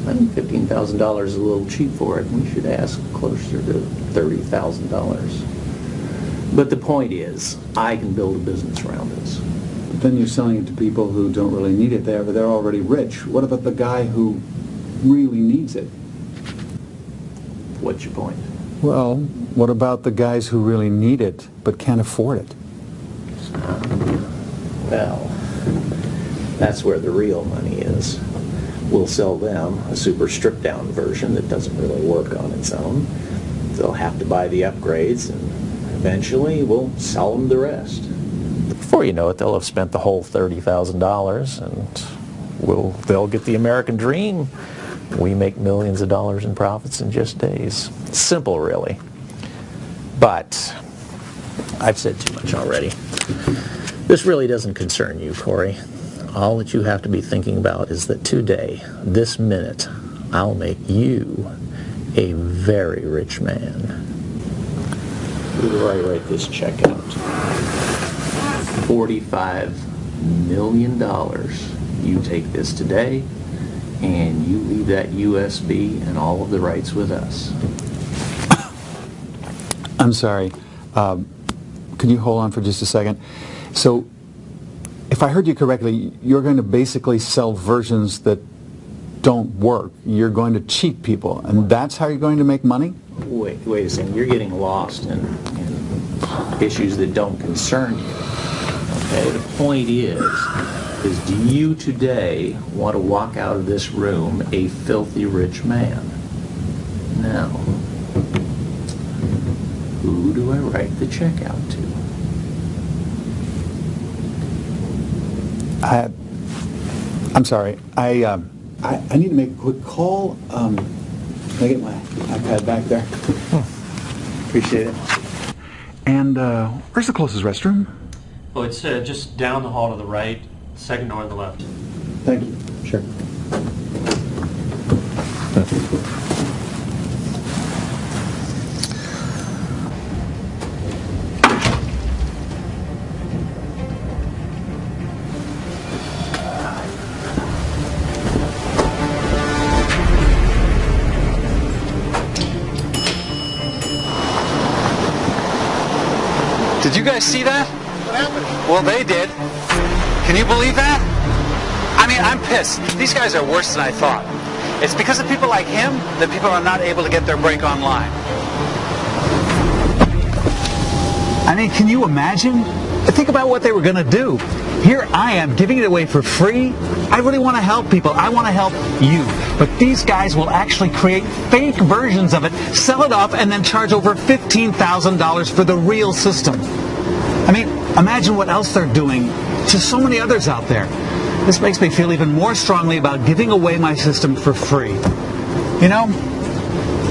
I think $15,000 is a little cheap for it. We should ask closer to $30,000. But the point is, I can build a business around this. But then you're selling it to people who don't really need it. They're already rich. What about the guy who really needs it? What's your point? Well, what about the guys who really need it but can't afford it? Well, that's where the real money is. We'll sell them a super stripped down version that doesn't really work on its own. They'll have to buy the upgrades, and eventually we'll sell them the rest. Before you know it, they'll have spent the whole $30,000, and they'll get the American dream. We make millions of dollars in profits in just days. Simple, really. But I've said too much already. This really doesn't concern you, Corey. all that you have to be thinking about is that today, this minute, I'll make you a very rich man. Who do I write this check out? $45 million. You take this today, and you leave that USB and all of the rights with us. I'm sorry. Can you hold on for just a second? So, if I heard you correctly, you're going to basically sell versions that don't work. You're going to cheat people, and that's how you're going to make money? Wait a second. You're getting lost in issues that don't concern you. Okay, the point is do you today want to walk out of this room a filthy rich man? Now, who do I write the check out to? I'm sorry. I need to make a quick call. Can I get my iPad back there? Appreciate it. And where's the closest restroom? Oh, it's just down the hall to the right, second door on the left. Thank you. Sure. Did you guys see that? What happened? Well, they did. Can you believe that? I mean, I'm pissed. These guys are worse than I thought. It's because of people like him that people are not able to get their break online. I mean, can you imagine? Think about what they were going to do. Here I am giving it away for free. I really want to help people. I want to help you. But these guys will actually create fake versions of it, sell it off, and then charge over $15,000 for the real system. I mean, imagine what else they're doing to so many others out there. This makes me feel even more strongly about giving away my system for free. You know,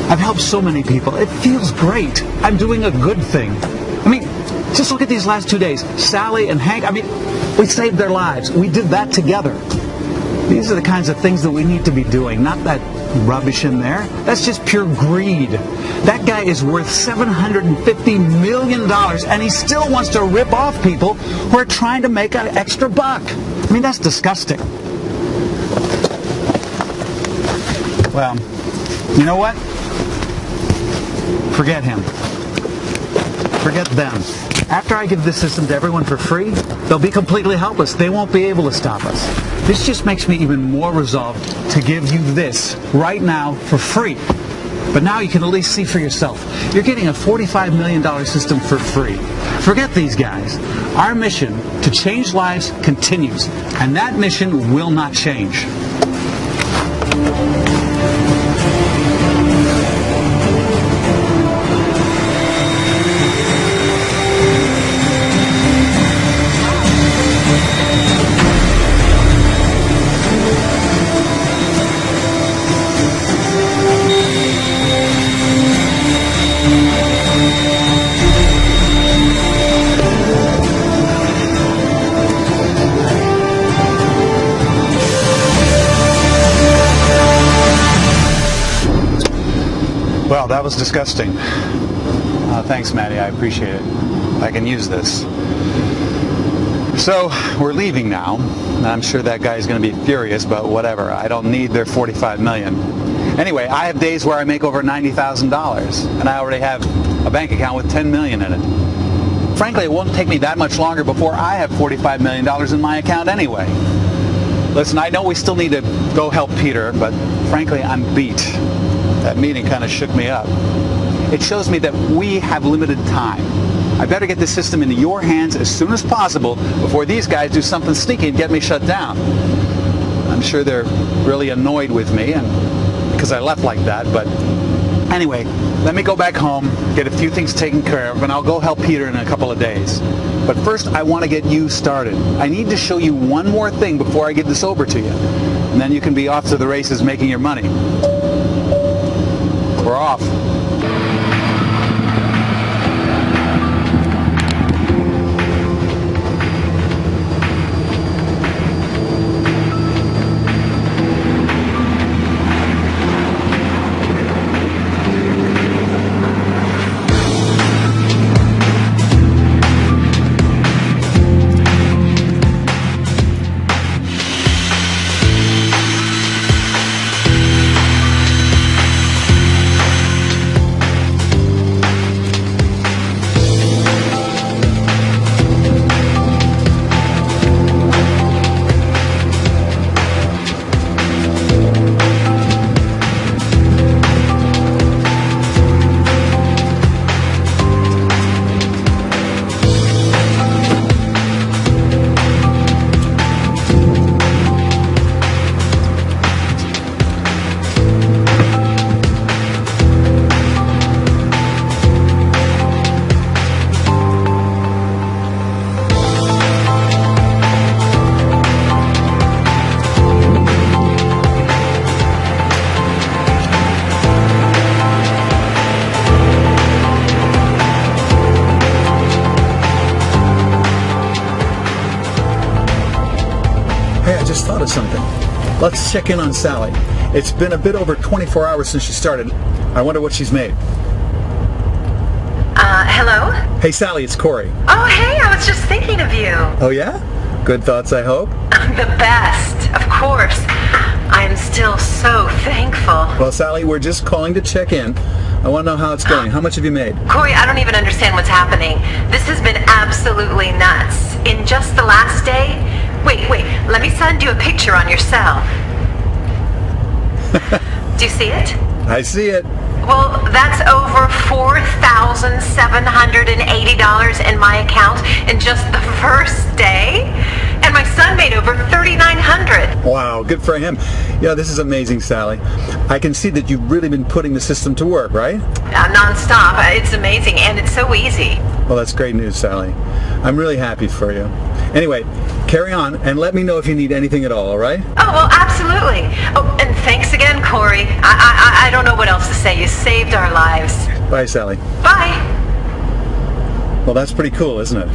I've helped so many people. It feels great. I'm doing a good thing. I mean, just look at these last 2 days. Sally and Hank, I mean, we saved their lives. We did that together. These are the kinds of things that we need to be doing, not that rubbish in there. That's just pure greed. That guy is worth $750 million, and he still wants to rip off people who are trying to make an extra buck. I mean, that's disgusting. Well, you know what? Forget him. Forget them. After I give this system to everyone for free, they'll be completely helpless. They won't be able to stop us. This just makes me even more resolved to give you this right now for free. But now you can at least see for yourself. You're getting a $45 million system for free. Forget these guys. Our mission to change lives continues, and that mission will not change. Well, that was disgusting. Thanks, Maddie. I appreciate it. I can use this. So, we're leaving now. I'm sure that guy's going to be furious, but whatever. I don't need their $45 million. Anyway, I have days where I make over $90,000, and I already have a bank account with $10 million in it. Frankly, it won't take me that much longer before I have $45 million in my account anyway. Listen, I know we still need to go help Peter, but frankly, I'm beat. That meeting kind of shook me up. It shows me that we have limited time. I better get this system into your hands as soon as possible before these guys do something sneaky and get me shut down. I'm sure they're really annoyed with me and because I left like that, but anyway, let me go back home, get a few things taken care of, and I'll go help Peter in a couple of days. But first, I want to get you started. I need to show you one more thing before I give this over to you. And then you can be off to the races making your money. We're off. of something. Let's check in on Sally. It's been a bit over 24 hours since she started. I wonder what she's made. Hello? Hey Sally, it's Corey. Oh, hey, I was just thinking of you. Oh yeah? Good thoughts, I hope? The best, of course. I am still so thankful. Well, Sally, we're just calling to check in. I want to know how it's going. How much have you made? Corey, I don't even understand what's happening. This has been absolutely nuts. In just the last day... Wait, let me send you a picture on your cell. Do you see it? I see it. Well, that's over $4,780 in my account in just the first day. And my son made over $3,900. Wow, good for him. Yeah, this is amazing, Sally. I can see that you've really been putting the system to work, right? Non-stop. It's amazing, and it's so easy. Well, that's great news, Sally. I'm really happy for you. Anyway, carry on, and let me know if you need anything at all right? Oh, well, absolutely. Oh, and thanks again, Corey. I don't know what else to say. You saved our lives. Bye, Sally. Bye. Well, that's pretty cool, isn't it?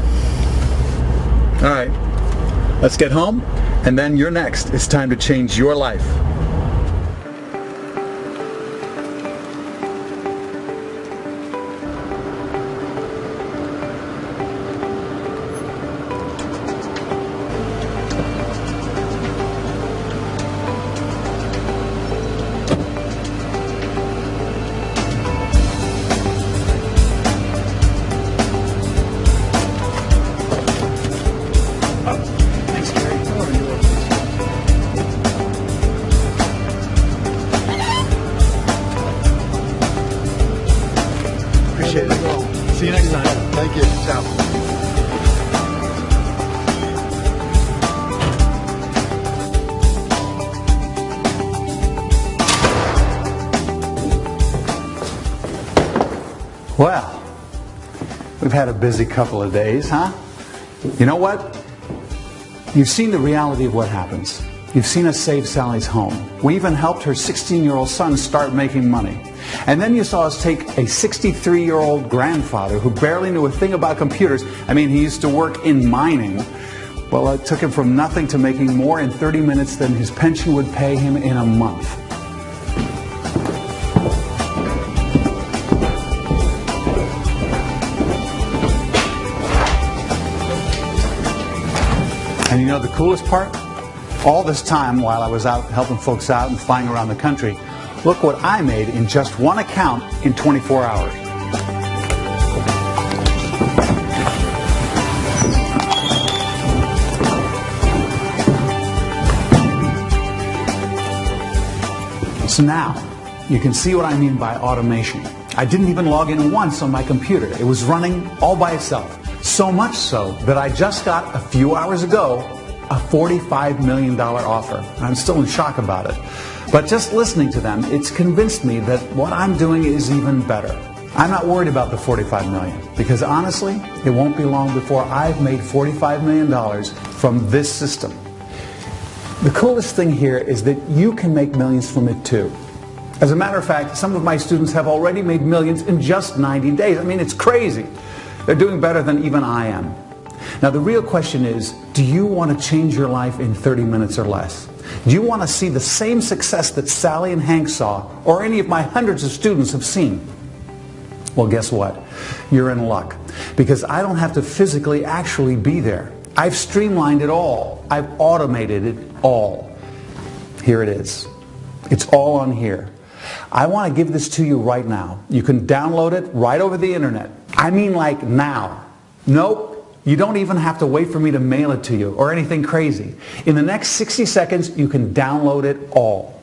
All right. Let's get home, and then you're next. It's time to change your life. Appreciate it. See you next time. Thank you. Ciao. Well, we've had a busy couple of days, huh? You know what? You've seen the reality of what happens. You've seen us save Sally's home. We even helped her 16-year-old son start making money. And then you saw us take a 63-year-old grandfather who barely knew a thing about computers. I mean, he used to work in mining. Well, it took him from nothing to making more in 30 minutes than his pension would pay him in a month. And you know the coolest part? All this time while I was out helping folks out and flying around the country, look what I made in just one account in 24 hours. So now, you can see what I mean by automation. I didn't even log in once on my computer. It was running all by itself. So much so that I just got a few hours ago a $45 million offer. I'm still in shock about it. But just listening to them, it's convinced me that what I'm doing is even better. I'm not worried about the $45 million because honestly, it won't be long before I've made $45 million from this system. The coolest thing here is that you can make millions from it too. As a matter of fact, some of my students have already made millions in just 90 days. I mean, it's crazy. They're doing better than even I am. Now, the real question is, do you want to change your life in 30 minutes or less? Do you want to see the same success that Sally and Hank saw, or any of my hundreds of students have seen? Well, guess what? You're in luck, because I don't have to physically actually be there. I've streamlined it all. I've automated it all. Here it is. It's all on here. I want to give this to you right now. You can download it right over the internet. I mean like now. Nope. You don't even have to wait for me to mail it to you or anything crazy. In the next 60 seconds, you can download it all.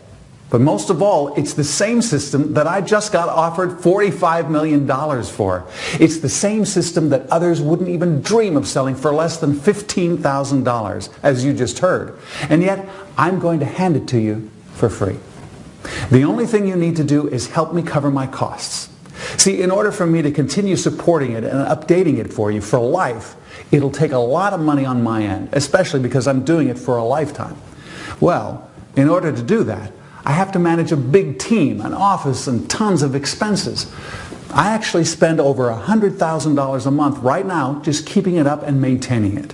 But most of all, it's the same system that I just got offered $45 million for. It's the same system that others wouldn't even dream of selling for less than $15,000, as you just heard. And yet, I'm going to hand it to you for free. The only thing you need to do is help me cover my costs. See, in order for me to continue supporting it and updating it for you for life, it'll take a lot of money on my end, especially because I'm doing it for a lifetime. Well, in order to do that, I have to manage a big team, an office, and tons of expenses. I actually spend over $100,000 a month right now just keeping it up and maintaining it.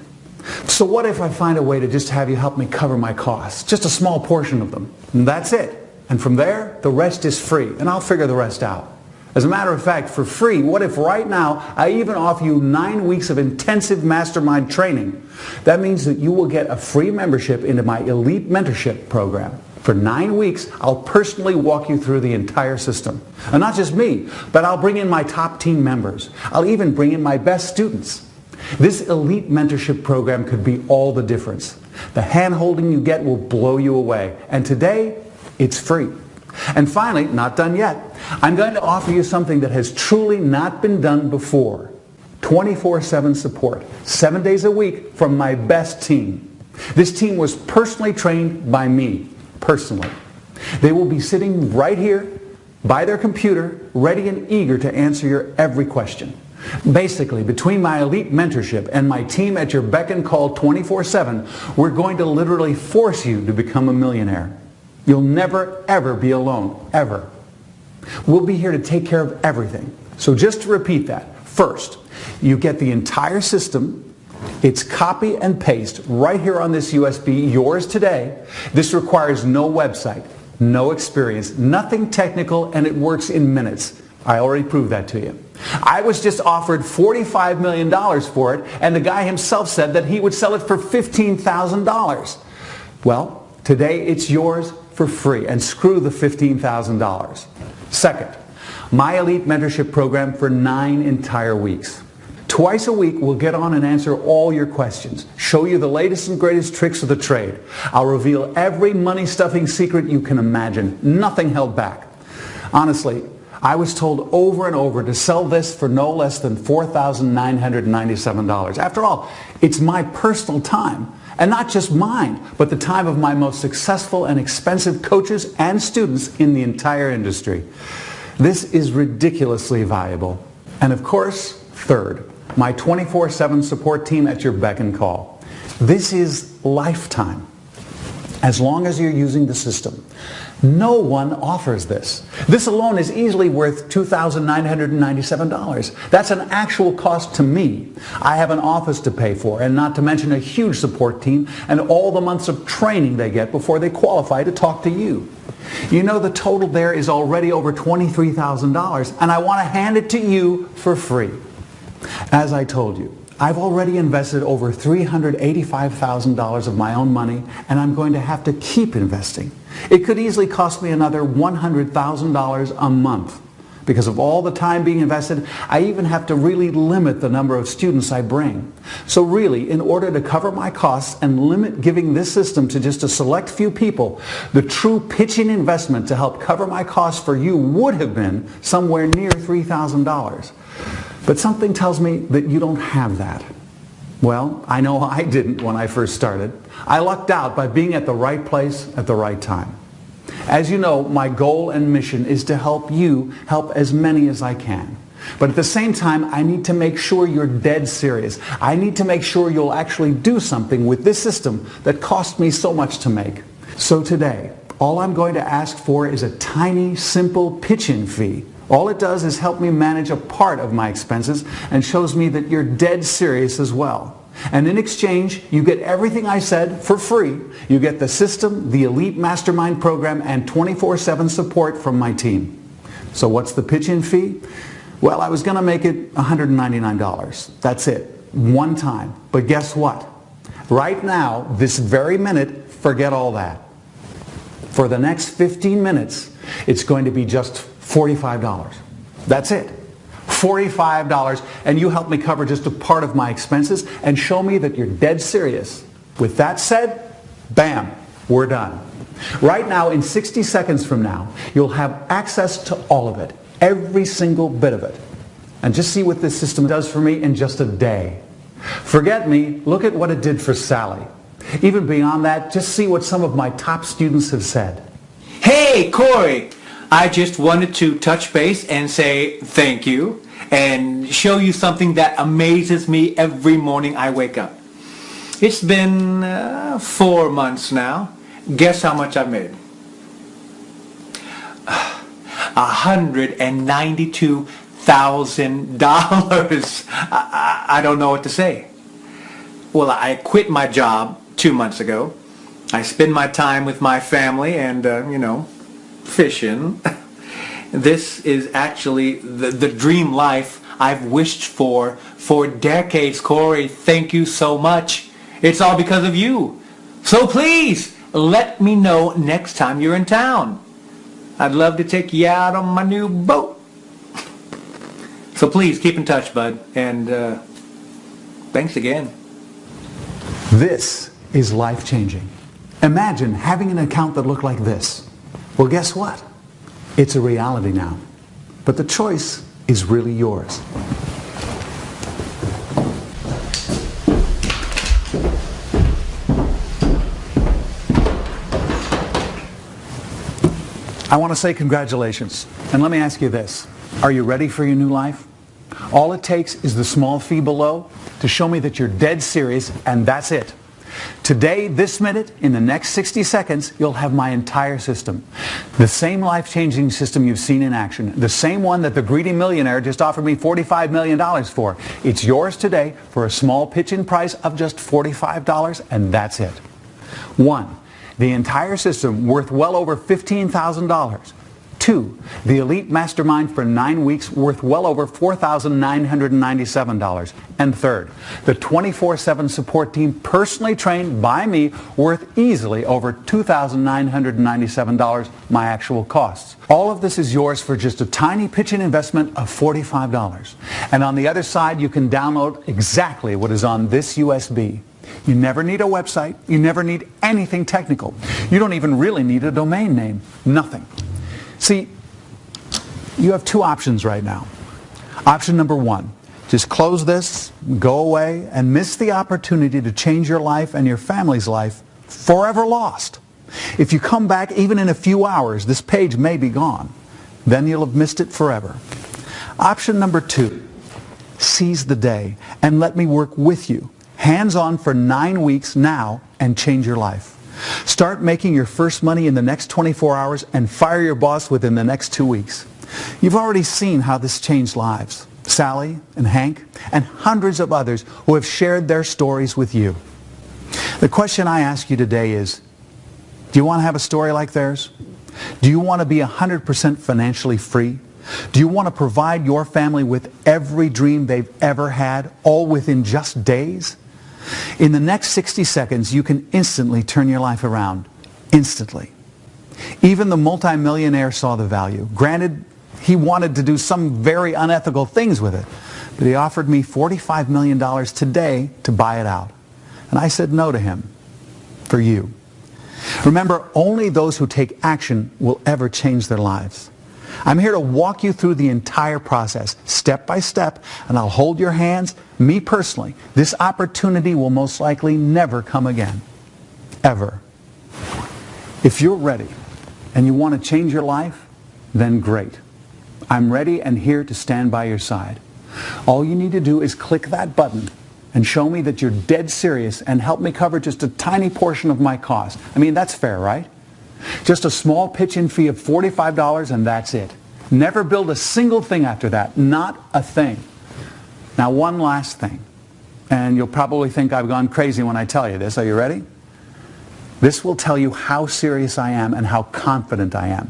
So what if I find a way to just have you help me cover my costs? Just a small portion of them. And that's it. And from there, the rest is free. And I'll figure the rest out. As a matter of fact, for free, what if right now I even offer you 9 weeks of intensive mastermind training? That means that you will get a free membership into my Elite Mentorship program. For 9 weeks, I'll personally walk you through the entire system. And not just me, but I'll bring in my top team members. I'll even bring in my best students. This Elite Mentorship program could be all the difference. The hand-holding you get will blow you away. And today, it's free. And finally, not done yet, I'm going to offer you something that has truly not been done before. 24/7 support, 7 days a week from my best team. This team was personally trained by me, personally. They will be sitting right here by their computer, ready and eager to answer your every question. Basically, between my Elite Mentorship and my team at your beck and call 24/7, we're going to literally force you to become a millionaire. You'll never, ever be alone, ever. We'll be here to take care of everything. So just to repeat that, first, you get the entire system. It's copy and paste right here on this USB, yours today. This requires no website, no experience, nothing technical, and it works in minutes. I already proved that to you. I was just offered $45 million for it, and the guy himself said that he would sell it for $15,000. Well, today it's yours for free, and screw the $15,000. Second, my Elite Mentorship program for 9 entire weeks. Twice a week, we'll get on and answer all your questions, show you the latest and greatest tricks of the trade. I'll reveal every money-stuffing secret you can imagine, nothing held back. Honestly, I was told over and over to sell this for no less than $4,997. After all, it's my personal time. And not just mine, but the time of my most successful and expensive coaches and students in the entire industry. This is ridiculously valuable. And of course, third, my 24/7 support team at your beck and call. This is lifetime, as long as you're using the system. No one offers this. This alone is easily worth $2,997. That's an actual cost to me. I have an office to pay for, and not to mention a huge support team and all the months of training they get before they qualify to talk to you. You know, the total there is already over $23,000, and I want to hand it to you for free. As I told you, I've already invested over $385,000 of my own money, and I'm going to have to keep investing. It could easily cost me another $100,000 a month. Because of all the time being invested, I even have to really limit the number of students I bring. So really, in order to cover my costs and limit giving this system to just a select few people, the true pitching investment to help cover my costs for you would have been somewhere near $3,000. But something tells me that you don't have that. Well, I know I didn't when I first started. I lucked out by being at the right place at the right time. As you know, my goal and mission is to help you help as many as I can. But at the same time, I need to make sure you're dead serious. I need to make sure you'll actually do something with this system that cost me so much to make. So today, all I'm going to ask for is a tiny, simple pitch-in fee. All it does is help me manage a part of my expenses and shows me that you're dead serious as well. And in exchange, you get everything I said for free. You get the system, the Elite Mastermind program, and 24/7 support from my team. So what's the pitch-in fee? Well, I was going to make it $199. That's it. One time. But guess what? Right now, this very minute, forget all that. For the next 15 minutes, it's going to be just $45. That's it. $45, and you help me cover just a part of my expenses and show me that you're dead serious. With that said, bam, we're done. Right now, in 60 seconds from now, you'll have access to all of it, every single bit of it. And just see what this system does for me in just a day. Forget me, look at what it did for Sally. Even beyond that, just see what some of my top students have said. Hey, Corey! I just wanted to touch base and say thank you and show you something that amazes me every morning I wake up. It's been 4 months now. Guess how much I've made? $192,000. I don't know what to say. Well, I quit my job 2 months ago. I spend my time with my family and, fishing. This is actually the dream life I've wished for decades. Corey, thank you so much. It's all because of you. So please, let me know next time you're in town. I'd love to take you out on my new boat. So please, keep in touch, bud. And thanks again. This is life-changing. Imagine having an account that looked like this. Well, guess what? It's a reality now. But the choice is really yours. I want to say congratulations. And let me ask you this. Are you ready for your new life? All it takes is the small fee below to show me that you're dead serious, and that's it. Today, this minute, in the next 60 seconds, you'll have my entire system. The same life-changing system you've seen in action. The same one that the greedy millionaire just offered me $45 million for. It's yours today for a small pitch-in price of just $45, and that's it. 1. The entire system worth well over $15,000. 2. The Elite Mastermind for 9 weeks worth well over $4,997. And 3rd, the 24/7 support team personally trained by me worth easily over $2,997, my actual costs. All of this is yours for just a tiny pitch-in investment of $45. And on the other side, you can download exactly what is on this USB. You never need a website. You never need anything technical. You don't even really need a domain name. Nothing. See, you have 2 options right now. Option number 1, just close this, go away, and miss the opportunity to change your life and your family's life forever lost. If you come back even in a few hours, this page may be gone. Then you'll have missed it forever. Option number 2, seize the day and let me work with you, hands-on for 9 weeks now, and change your life. Start making your first money in the next 24 hours and fire your boss within the next 2 weeks. You've already seen how this changed lives. Sally and Hank and hundreds of others who have shared their stories with you. The question I ask you today is, do you want to have a story like theirs? Do you want to be 100% financially free? Do you want to provide your family with every dream they've ever had, all within just days? In the next 60 seconds, you can instantly turn your life around. Instantly. Even the multimillionaire saw the value. Granted, he wanted to do some very unethical things with it, but he offered me $45 million today to buy it out. And I said no to him. For you. Remember, only those who take action will ever change their lives. I'm here to walk you through the entire process, step by step, and I'll hold your hands. Me personally, this opportunity will most likely never come again. Ever. If you're ready and you want to change your life, then great. I'm ready and here to stand by your side. All you need to do is click that button and show me that you're dead serious and help me cover just a tiny portion of my cost. I mean, that's fair, right? Just a small pitch-in fee of $45 and that's it. Never build a single thing after that. Not a thing. Now, one last thing. And you'll probably think I've gone crazy when I tell you this. Are you ready? This will tell you how serious I am and how confident I am.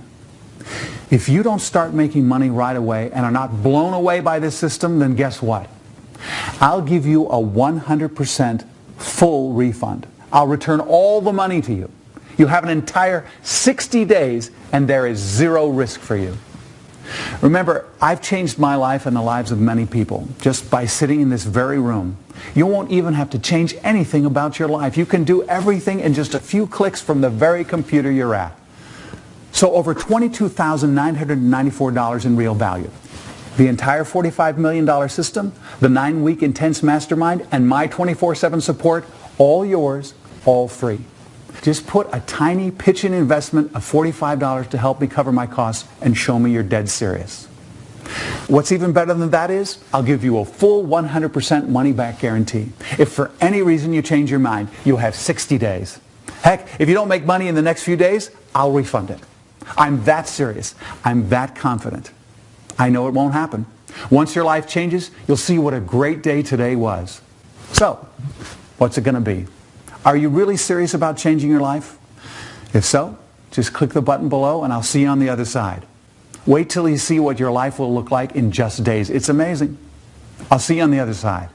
If you don't start making money right away and are not blown away by this system, then guess what? I'll give you a 100% full refund. I'll return all the money to you. You have an entire 60 days and there is zero risk for you. Remember, I've changed my life and the lives of many people just by sitting in this very room. You won't even have to change anything about your life. You can do everything in just a few clicks from the very computer you're at. So over $22,994 in real value. The entire $45 million system, the 9-week intense mastermind, and my 24/7 support, all yours, all free. Just put a tiny pitch-in investment of $45 to help me cover my costs and show me you're dead serious. What's even better than that is, I'll give you a full 100% money-back guarantee. If for any reason you change your mind, you'll have 60 days. Heck, if you don't make money in the next few days, I'll refund it. I'm that serious. I'm that confident. I know it won't happen. Once your life changes, you'll see what a great day today was. So, What's it going to be? Are you really serious about changing your life? If so, just click the button below and I'll see you on the other side. Wait till you see what your life will look like in just days. It's amazing. I'll see you on the other side.